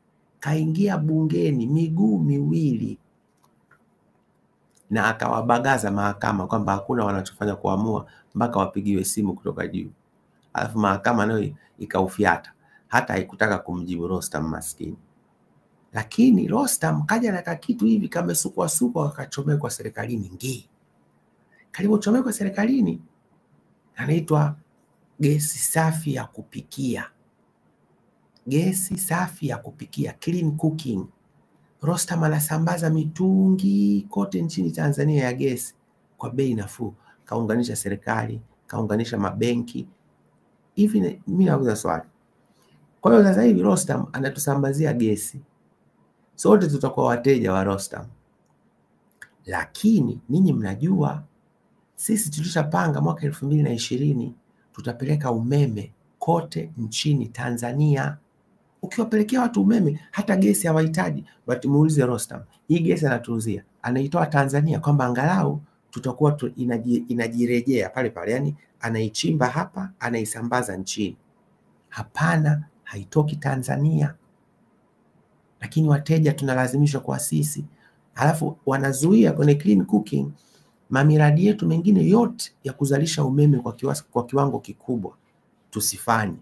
kaingia bungeni miguu miwili na akawabagaza mahakama kwamba hakuna wanachofanya kuamua mpaka wapigiwe simu kutoka juu. Alafu mahakama nayo ikaufyata, hata haikutaka kumjibu Rostam maskini. Lakini Rostam kaja na kakitu hivi kamesukwa kakachomekwa serikalini ngii. Kalipochomekwa serikalini anaitwa gesi safi ya kupikia. Gesi safi ya kupikia, clean cooking. Rostam anasambaza mitungi kote nchini Tanzania ya gesi kwa bei nafuu. Kaunganisha serikali, kaunganisha mabenki. Hivi mimi nauliza swali. Kwa hiyo sasa hivi Rostam anatusambazia gesi. Sote tutakuwa wateja wa Rostam. Lakini ninyi mnajua sisi tulishapanga mwaka 2020 tutapeleka umeme kote nchini Tanzania. Ukiwapelekea watu umeme hata gesi hawahitaji, but muulize Rostam, hii gesi anatuuzia, anaitoa Tanzania kwamba angalau tutakuwa inajirejea pale pale, yani anaichimba hapa, anaisambaza nchini. Hapana, haitoki Tanzania. Lakini wateja tunalazimishwa kwa sisi. Alafu wanazuia kwenye clean cooking mamiradi yetu mengine yote ya kuzalisha umeme kwa kiwango kikubwa tusifanye,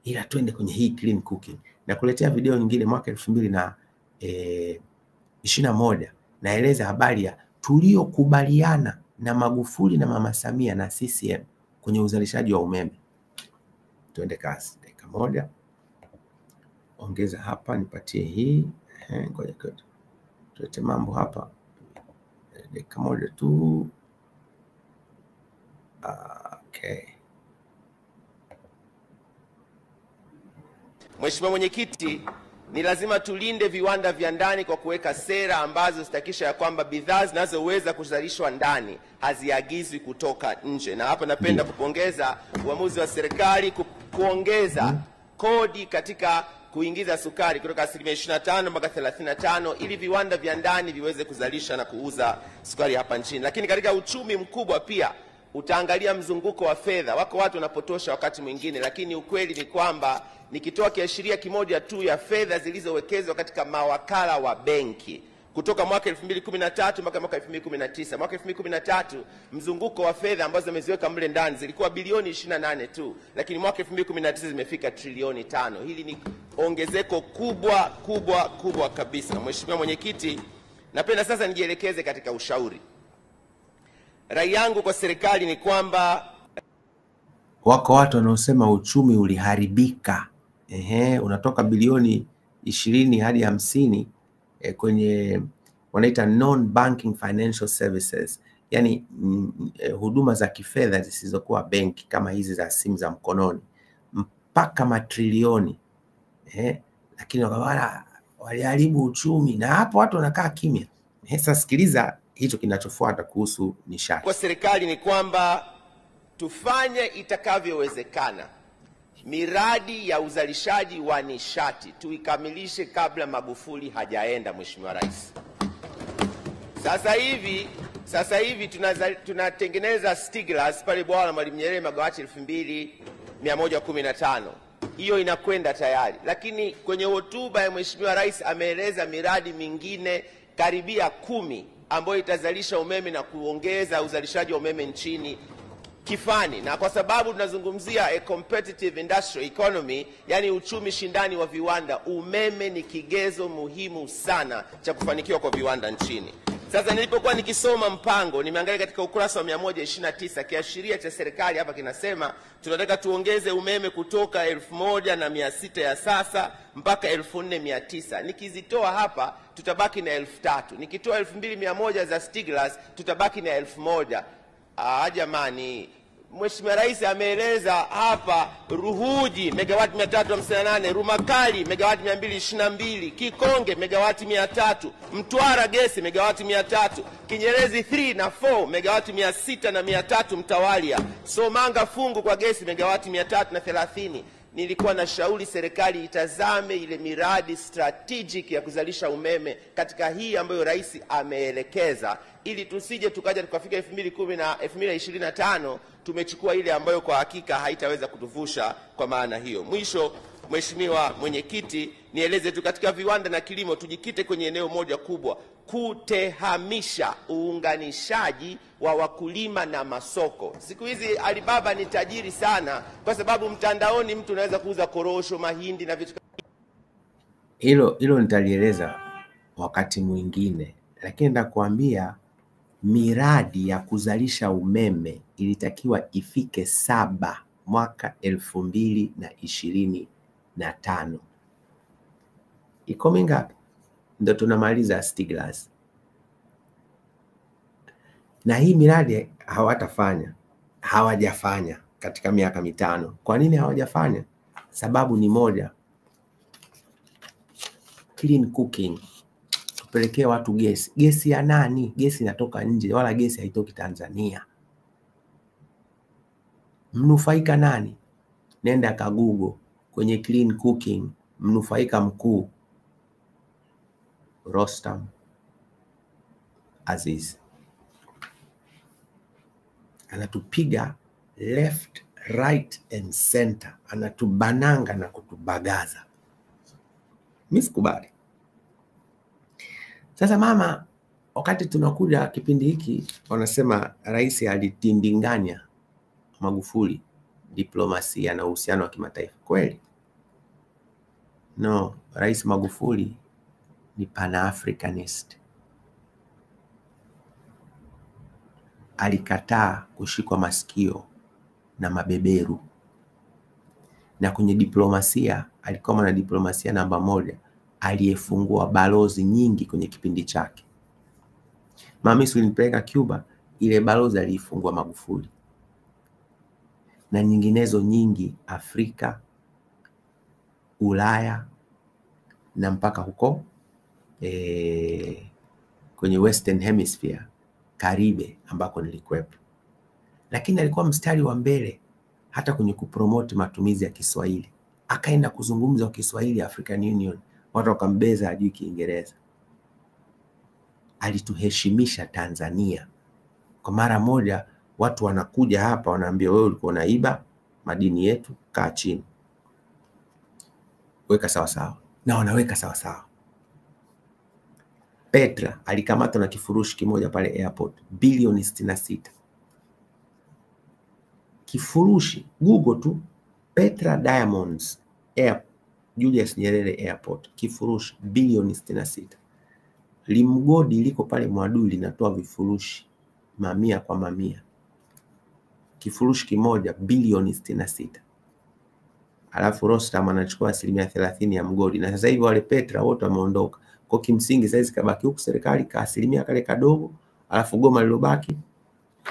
ila twende kwenye hii clean cooking. Na kuletea video nyingine mwaka 2021 naeleza habari ya tuliokubaliana na Magufuli na Mama Samia na CCM kwenye uzalishaji wa umeme. Tuende kazi. Dakika moja. Ongeza hapa nipatie hii. Ngoja kidogo. Tulete mambo hapa. Dakika moja tu. Okay. Mheshimiwa Mwenyekiti, ni lazima tulinde viwanda vya ndani kwa kuweka sera ambazo zitakisha ya kwamba bidhaa zinazoweza kuzalishwa ndani haziagizwi kutoka nje. Na hapa napenda kupongeza uamuzi wa serikali kuongeza kodi katika kuingiza sukari kutoka 25% mpaka 35% ili viwanda vya ndani viweze kuzalisha na kuuza sukari hapa nchini. Lakini katika uchumi mkubwa pia utaangalia mzunguko wa fedha. Wako watu wanapotosha wakati mwingine, lakini ukweli ni kwamba nikitoa kiashiria kimoja tu ya fedha zilizowekezwa katika mawakala wa benki kutoka mwaka 2013 mpaka mwaka 2019. Mwaka 2013 mzunguko wa fedha ambazo zimeziweka mle ndani zilikuwa bilioni 28 tu, lakini mwaka 2019 zimefika trilioni 5. Hili ni ongezeko kubwa kabisa. Mheshimiwa Mwenyekiti, napenda sasa nijielekeze katika ushauri. Rai yangu kwa serikali ni kwamba wako watu wanaosema uchumi uliharibika. Unatoka bilioni 20 hadi 50 kwenye wanaita non banking financial services, yani huduma za kifedha zisizokuwa benki kama hizi za simu za mkononi, mpaka matrilioni. Lakini waliharibu uchumi, na hapo watu wanakaa kimya. Sasa sikiliza hicho kinachofuata kuhusu nishati. Kwa serikali ni kwamba tufanye itakavyowezekana miradi ya uzalishaji wa nishati tuikamilishe kabla Magufuli hajaenda, Mheshimiwa Rais. Sasa hivi tunatengeneza Stiglas pale bwawa la Mwalimu Nyerere megawati 2115. Hiyo inakwenda tayari. Lakini kwenye hotuba ya Mheshimiwa Rais ameeleza miradi mingine karibia 10 ambayo itazalisha umeme na kuongeza uzalishaji wa umeme nchini kifani. Na kwa sababu tunazungumzia a competitive industrial economy, yani uchumi shindani wa viwanda, umeme ni kigezo muhimu sana cha kufanikiwa kwa viwanda nchini. Sasa nilipokuwa nikisoma mpango, nimeangalia katika ukurasa wa 129 kiashiria cha serikali hapa kinasema tunataka tuongeze umeme kutoka 1600 ya sasa mpaka 4900. Nikizitoa hapa tutabaki na 3000. Nikitoa 2100 za Stiglas tutabaki na 1000. Jamani, Mheshimiwa Rais ameeleza hapa Ruhuji megawati 358, Rumakali megawati 222, Kikonge megawati 300, Mtwara gesi megawati 300, Kinyerezi 3 na 4 megawati 600 na 300 mtawalia, Somanga fungu kwa gesi megawati 330. Nilikuwa na shauri serikali itazame ile miradi strategic ya kuzalisha umeme katika hii ambayo Rais ameelekeza, ili tusije tukaja tukafika 2025 tumechukua ile ambayo kwa hakika haitaweza kutuvusha kwa maana hiyo. Mwisho, Mheshimiwa Mwenyekiti, nieleze tu, katika viwanda na kilimo tujikite kwenye eneo moja kubwa, kutehamisha uunganishaji wa wakulima na masoko. Siku hizi Alibaba ni tajiri sana, kwa sababu mtandaoni mtu anaweza kuuza korosho, mahindi na vitu. Hilo nitalieleza wakati mwingine, lakini nitakwambia miradi ya kuzalisha umeme ilitakiwa ifike 7 mwaka 2025. Iko mingapi? Ndio tunamaliza Stiglas. Na hii miradi hawajafanya katika miaka mitano. Kwa nini hawajafanya? Sababu ni moja, clean cooking. Tupelekee watu gesi. Gesi ya nani? Gesi inatoka nje, wala gesi haitoki Tanzania. Mnufaika nani? Nenda ka Google kwenye clean cooking, mnufaika mkuu Rostam Aziz. Anatupiga left, right and center, anatubananga na kutubagaza. Mimi sikubali. Sasa mama, wakati tunakuja kipindi hiki wanasema rais alitindinganya Magufuli diplomasia na uhusiano wa kimataifa. Kweli? No, Rais Magufuli ni Pan-Africanist. Alikataa kushikwa masikio na mabeberu. Na kwenye diplomasia alikuwa mwana diplomasia namba moja, aliyefungua balozi nyingi kwenye kipindi chake. Mami ulinipeleka Cuba, ile balozi aliifungua Magufuli. Na nyinginezo nyingi Afrika, Ulaya na mpaka huko kwenye Western Hemisphere, Karibe ambako nilikuwepo. Lakini alikuwa mstari wa mbele hata kwenye kupromote matumizi ya Kiswahili. Akaenda kuzungumza kwa Kiswahili African Union, watu wakambeza hajui Kiingereza. Alituheshimisha Tanzania. Kwa mara moja watu wanakuja hapa wanaambia wewe ulikuwa unaiba madini yetu, kaa chini. Weka sawa sawa. Na wanaweka sawa sawa. Petra alikamatwa na kifurushi kimoja pale airport, bilioni 66. Kifurushi, Google tu, Petra Diamonds Air, Julius Nyerere Airport, kifurushi bilioni 66. Limgodi liko pale Mwadui linatoa vifurushi mamia kwa mamia. Kifurushi kimoja bilioni 66. Alafu Rostam anachukua 30% ya mgodi. Na sasa hivi wale Petra wote wameondoka. Kwa kimsingi sasa kabaki huku serikali ka asilimia kale kadogo, alafu goma lilobaki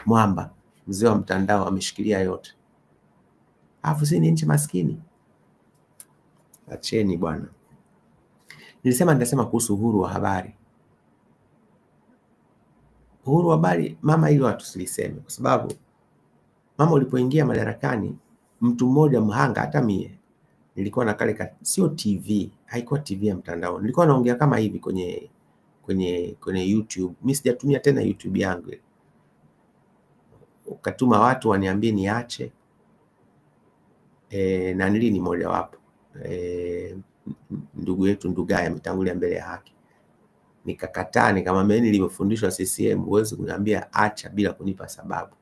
mwamba mzee wa mtandao ameshikilia yote. Alafu si ni nchi maskini. Acheni bwana. Nitasema kuhusu uhuru wa habari. Uhuru wa habari mama, hilo watu siliseme kwa sababu mama ulipoingia madarakani, mtu mmoja mhanga, hata mie nilikuwa na kale sio TV, haikuwa TV ya mtandao. Nilikuwa naongea kama hivi kwenye YouTube. Mimi sijatumia tena YouTube yangu. Ukatuma watu waniambie niache. Na nili ni moja wapo. Ndugu yetu Ndugai ametangulia mbele ya haki. Nikakataa, nikamwambia nilivyofundishwa CCM huwezi kuniambia acha bila kunipa sababu.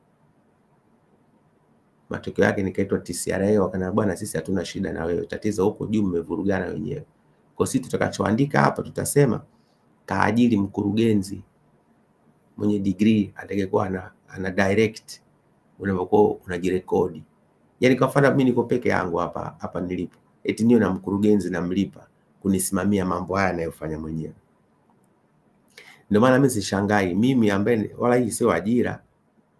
Matokeo yake nikaitwa TCRA, wakaniambia bwana sisi hatuna shida na wewe, tatizo huko juu mmevurugana wenyewe. Kwa sisi tutakachoandika hapa tutasema kaajili mkurugenzi mwenye degree atakayekuwa ana direct unapokuwa unajirekodi. Yaani kwa mfano mimi niko peke yangu hapa nilipo. Eti niyo na mkurugenzi namlipa kunisimamia mambo haya anayofanya mwenyewe. Ndio maana mimi sishangai, mimi ambaye wala hii sio ajira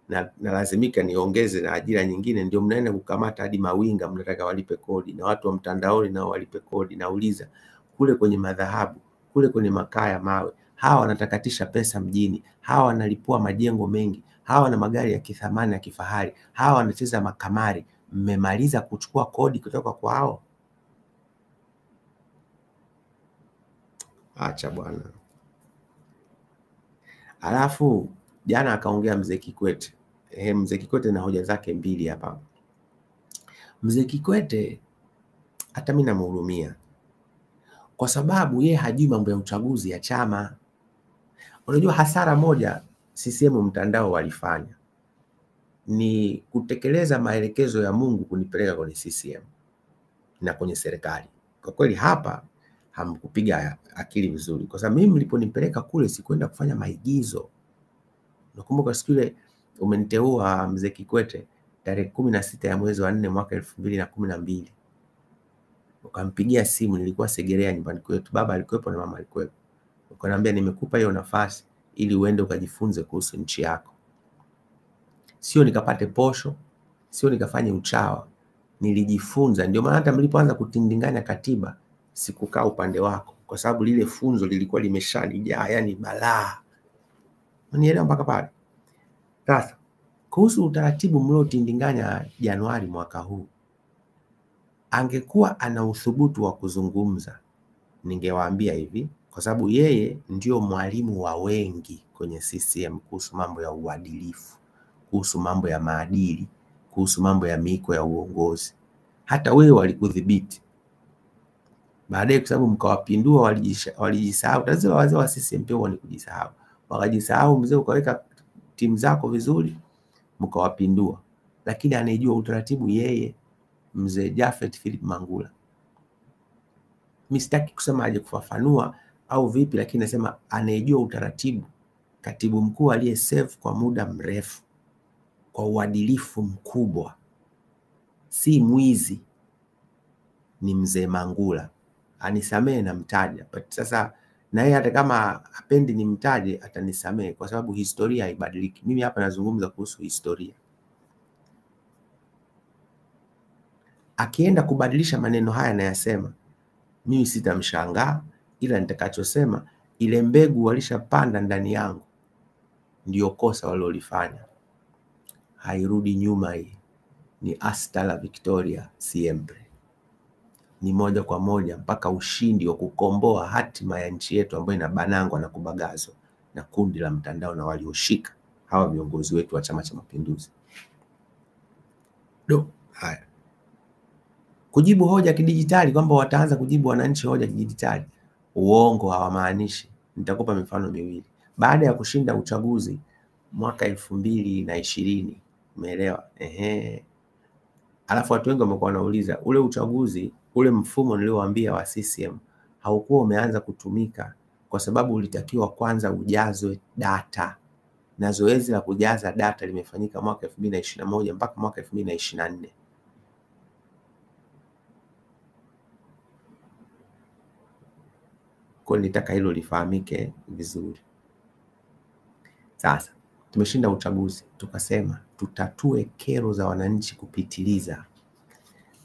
na lazimika niongeze na ajira nyingine, ndio mnaenda kukamata hadi mawinga mnataka walipe kodi, na watu wa mtandaoni nao walipe kodi. Nauliza kule kwenye madhahabu, kule kwenye makaa ya mawe, hawa wanatakatisha pesa mjini, hawa wanalipua majengo mengi, hawa na magari ya kithamani na kifahari, hawa wanacheza makamari, mmemaliza kuchukua kodi kutoka kwa hao? Acha bwana. Alafu jana akaongea mzee Kikwete. Mzee Kikwete na hoja zake mbili hapa. Mzee Kikwete hata mimi namhurumia. kwa sababu yeye hajui mambo ya uchaguzi ya chama. Unajua hasara moja CCM mtandao walifanya ni kutekeleza maelekezo ya Mungu kunipeleka kwenye CCM na kwenye serikali. Kwa kweli hapa hamkupiga akili vizuri, kwa sababu mimi mliponipeleka kule sikwenda kufanya maigizo. Nakumbuka siku ile umeniteua Mzee Kikwete tarehe 16 ya mwezi wa 4 mwaka 2012. Ukampigia simu, nilikuwa Segerea nyumbani kwetu, baba alikuwepo na mama alikuwepo. Ukaniambia nimekupa hiyo nafasi ili uende ukajifunze kuhusu nchi yako. Sio nikapate posho, sio nikafanye uchawa. Nilijifunza. Ndio maana hata mlipoanza kutindinganya katiba sikukaa upande wako, kwa sababu lile funzo lilikuwa limeshanijaa, yani balaa. Unielewa mpaka pale? Sasa kuhusu utaratibu mliotindinganya Januari mwaka huu, angekuwa ana uthubutu wa kuzungumza, ningewaambia hivi, kwa sababu yeye ndio mwalimu wa wengi kwenye CCM kuhusu mambo ya uadilifu, kuhusu mambo ya maadili, kuhusu mambo ya miiko ya uongozi. Hata wewe walikudhibiti. Baadaye kwa sababu mkawapindua walijisahau. Tazama wazee wa CCM pia ni kujisahau. Wakajisahau, mzee ukaweka timu zako vizuri, mkawapindua. Lakini anayejua utaratibu yeye Mzee Japhet Philip Mangula. Mimi sitaki kusema aje kufafanua au vipi, lakini nasema anayejua utaratibu, katibu mkuu aliyeserve kwa muda mrefu kwa uadilifu mkubwa, si mwizi, ni Mzee Mangula. Anisamee na mtaja, but sasa na yeye hata kama apendi nimtaje atanisamee, kwa sababu historia haibadiliki. Mimi hapa nazungumza kuhusu historia. Akienda kubadilisha maneno haya na yasema, mimi sitamshangaa, ila nitakachosema ile mbegu walishapanda ndani yangu ndio kosa walilofanya. Hairudi nyuma hii. Ni hasta la victoria siempre. Ni moja kwa moja mpaka ushindi wa kukomboa hatima ya nchi yetu ambayo inabanangwa na kubagazwa na kundi la mtandao na walioshika hawa viongozi wetu wa Chama cha Mapinduzi. Haya. Kujibu hoja kidijitali kwamba wataanza kujibu wananchi hoja kidijitali. Uongo, hawamaanishi. Nitakupa mifano miwili. Baada ya kushinda uchaguzi mwaka 2020, umeelewa? Alafu watu wengi wamekuwa wanauliza ule uchaguzi, ule mfumo niliowaambia wa CCM haukuwa umeanza kutumika kwa sababu ulitakiwa kwanza ujazwe data. Na zoezi la kujaza data limefanyika mwaka 2021 mpaka mwaka 2024. Kwa nitaka hilo lifahamike vizuri. Sasa tumeshinda uchaguzi, tukasema tutatue kero za wananchi kupitiliza.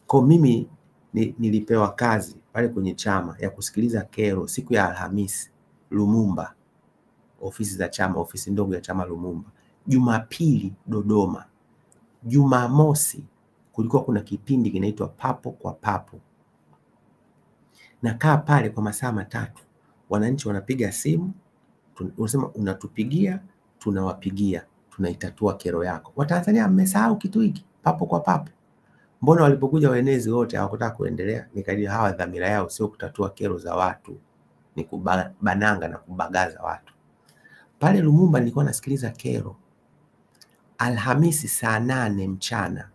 Kwa mimi nilipewa kazi pale kwenye chama ya kusikiliza kero siku ya Alhamisi Lumumba, ofisi za chama, ofisi ndogo ya chama Lumumba. Jumapili Dodoma. Jumamosi kulikuwa kuna kipindi kinaitwa Papo kwa Papo. Nakaa pale kwa masaa matatu. Wananchi wanapiga simu, unasema unatupigia, tunawapigia, tunaitatua kero yako. Watanzania mmesahau kitu hiki, papo kwa papo. Mbona walipokuja waenezi wote hawakutaka kuendelea? Nikajua hawa dhamira yao sio kutatua kero za watu, ni kubananga na kubagaza watu. Pale Lumumba nilikuwa nasikiliza kero Alhamisi saa 8 mchana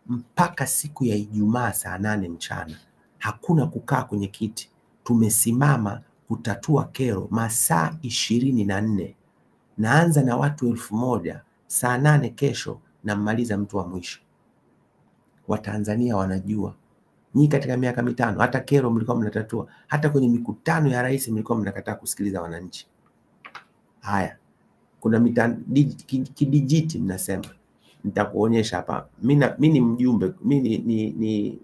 mpaka siku ya Ijumaa saa 8 mchana. Hakuna kukaa kwenye kiti. Tumesimama kutatua kero masaa 24. Naanza na watu 1000, saa 8 kesho na mmaliza mtu wa mwisho. Watanzania wanajua. Nyinyi katika miaka 5 hata kero mlikuwa mnatatua, hata kwenye mikutano ya rais mlikuwa mnakataa kusikiliza wananchi. Haya. Kuna kidijiti mnasema. Nitakuonyesha hapa. Mimi ni mjumbe, mimi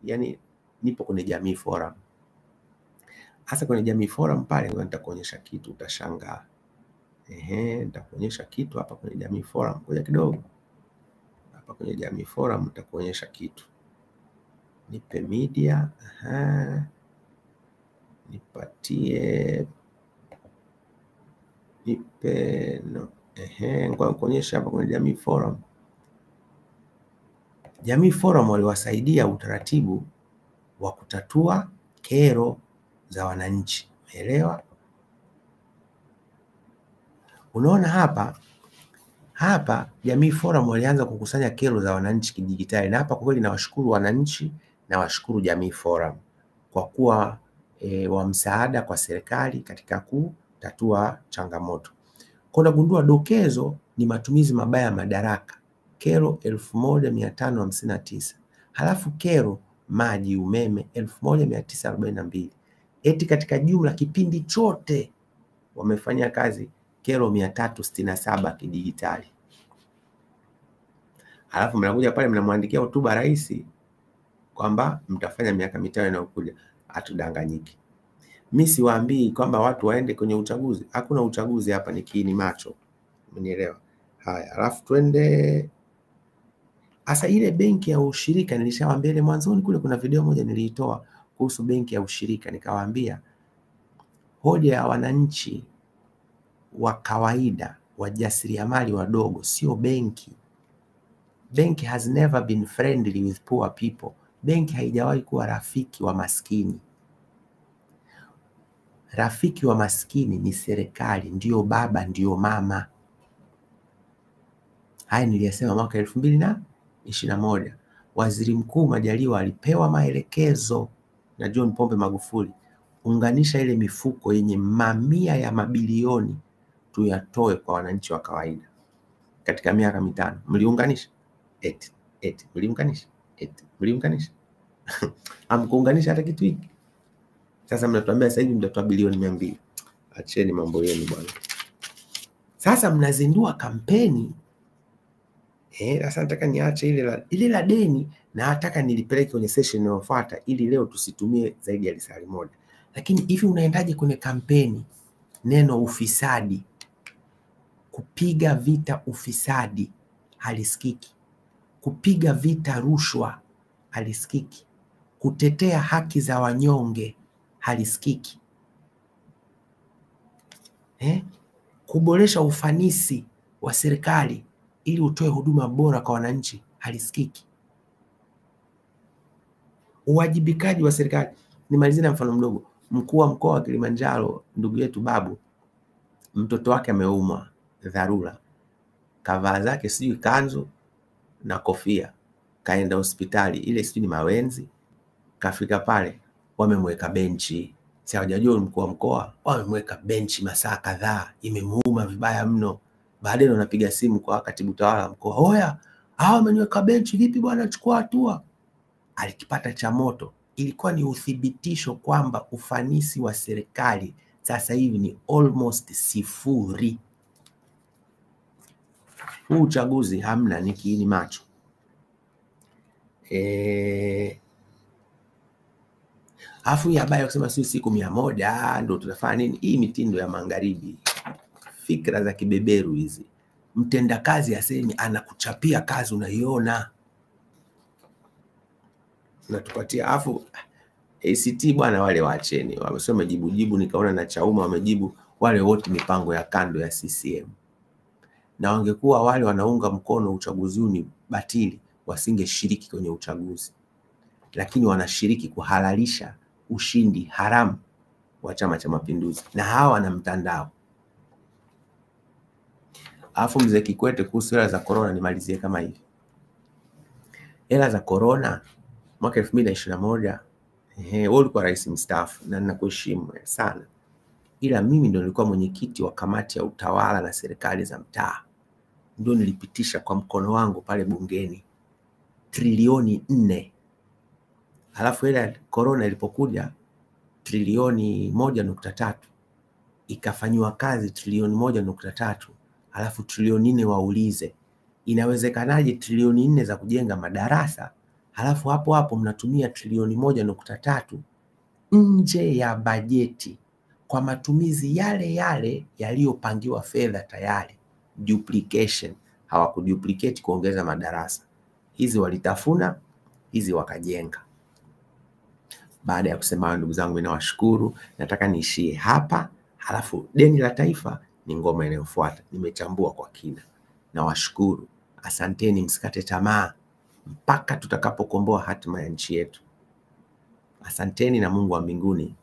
yani nipo kwenye Jamii Forum. Hasa kwenye Jamii Forum pale nitakuonyesha kitu utashangaa. Nitakuonyesha kitu hapa kwenye Jamii Forum. Ngoja kidogo. Hapa kwenye Jamii Forum nitakuonyesha kitu. Nipe media, nipatie nipe no. Ngoja kuonyesha hapa kwenye Jamii Forum. Jamii Forum waliwasaidia utaratibu wa kutatua kero. za wananchi. Umeelewa? Unaona hapa Jamii Forum walianza kukusanya kero za wananchi kidijitali, na hapa kwa kweli nawashukuru wananchi na washukuru Jamii Forum kwa kuwa wa msaada kwa serikali katika kutatua changamoto. Kwa unagundua dokezo ni matumizi mabaya ya madaraka, kero 1559. Halafu kero maji, umeme 1942. Eti katika jumla kipindi chote wamefanya kazi kero 367 kidijitali. Halafu mnakuja pale mnamwandikia hotuba rais kwamba mtafanya miaka 5 inayokuja. Hatudanganyiki. Mimi siwaambii kwamba watu waende kwenye uchaguzi. Hakuna uchaguzi hapa, ni kiini macho. Umenielewa? Haya, halafu twende asa ile benki ya ushirika. Nilishawaambia ile mwanzoni kule, kuna video moja niliitoa kuhusu benki ya ushirika, nikawaambia hoja ya wananchi wa kawaida, wajasiriamali wadogo, sio benki. Benki has never been friendly with poor people. Benki haijawahi kuwa rafiki wa maskini. Rafiki wa maskini ni serikali, ndio baba, ndio mama. Haya niliyasema mwaka 2021. Waziri Mkuu Majaliwa alipewa maelekezo na John Pombe Magufuli, unganisha ile mifuko yenye mamia ya mabilioni tuyatoe kwa wananchi wa kawaida. Katika miaka 5 mliunganisha? Mliunganisha? Hamkuunganisha hata kitu hiki. Sasa mnatuambia sasa hivi mtatoa bilioni 200. Acheni mambo yenu bwana. Sasa mnazindua kampeni. Sasa nataka niache ile la deni, na nataka nilipeleke kwenye session inayofuata ili leo tusitumie zaidi ya risali moja. Lakini hivi unaendaje kwenye kampeni? Neno ufisadi, kupiga vita ufisadi halisikiki. Kupiga vita rushwa halisikiki. Kutetea haki za wanyonge halisikiki. Kuboresha ufanisi wa serikali ili utoe huduma bora kwa wananchi halisikiki. Uwajibikaji wa serikali. Nimalizie na mfano mdogo. Mkuu wa mkoa wa Kilimanjaro, ndugu yetu Babu, mtoto wake ameumwa dharura, kavaa zake sijui kanzu na kofia, kaenda hospitali ile sijui ni Mawenzi. Kafika pale wamemweka benchi. Si hawajajua mkuu wa mkoa, wamemweka benchi masaa kadhaa, imemuuma vibaya mno. Baadaye wanapiga simu kwa katibu tawala mkoa, "Oya, hao wameniweka benchi, vipi bwana, chukua hatua." Alikipata cha moto. Ilikuwa ni uthibitisho kwamba ufanisi wa serikali sasa hivi ni almost sifuri. Huu uchaguzi hamna, ni kiini macho. Afu ya habari kusema sisi siku 100 ndio tutafanya nini? Hii mitindo ya magharibi, fikra za kibeberu hizi. Mtendakazi asemi anakuchapia kazi unaiona. Natupatia afu ACT bwana, wale waacheni. Wamesema jibu, nikaona na Chauma wamejibu, wale wote mipango ya kando ya CCM. Na wangekuwa wale wanaunga mkono uchaguzi huu ni batili, wasingeshiriki kwenye uchaguzi. Lakini wanashiriki kuhalalisha ushindi haramu wa Chama cha Mapinduzi, na hawa wana mtandao. Alafu mzee Kikwete kuhusu hela za corona, nimalizie kama hivi. Hela za corona mwaka 2021, wewe ulikuwa rais mstaafu na ninakuheshimu sana, ila mimi ndio nilikuwa mwenyekiti wa kamati ya utawala na serikali za mtaa, ndio nilipitisha kwa mkono wangu pale bungeni trilioni 4. Halafu ile corona ilipokuja trilioni 1.3 ikafanywa kazi trilioni 1.3. Halafu trilioni 4 waulize inawezekanaje trilioni 4 za kujenga madarasa, halafu hapo mnatumia trilioni 1.3 nje ya bajeti kwa matumizi yale yaliyopangiwa fedha tayari. Duplication. Hawakuduplicate kuongeza madarasa. Hizi walitafuna, hizi wakajenga. Baada ya kusema, ndugu zangu, ninawashukuru. Nataka niishie hapa. Halafu deni la taifa ni ngoma inayofuata. Nimechambua kwa kina. Nawashukuru. Asanteni, msikate tamaa mpaka tutakapokomboa hatima ya nchi yetu. Asanteni na Mungu wa mbinguni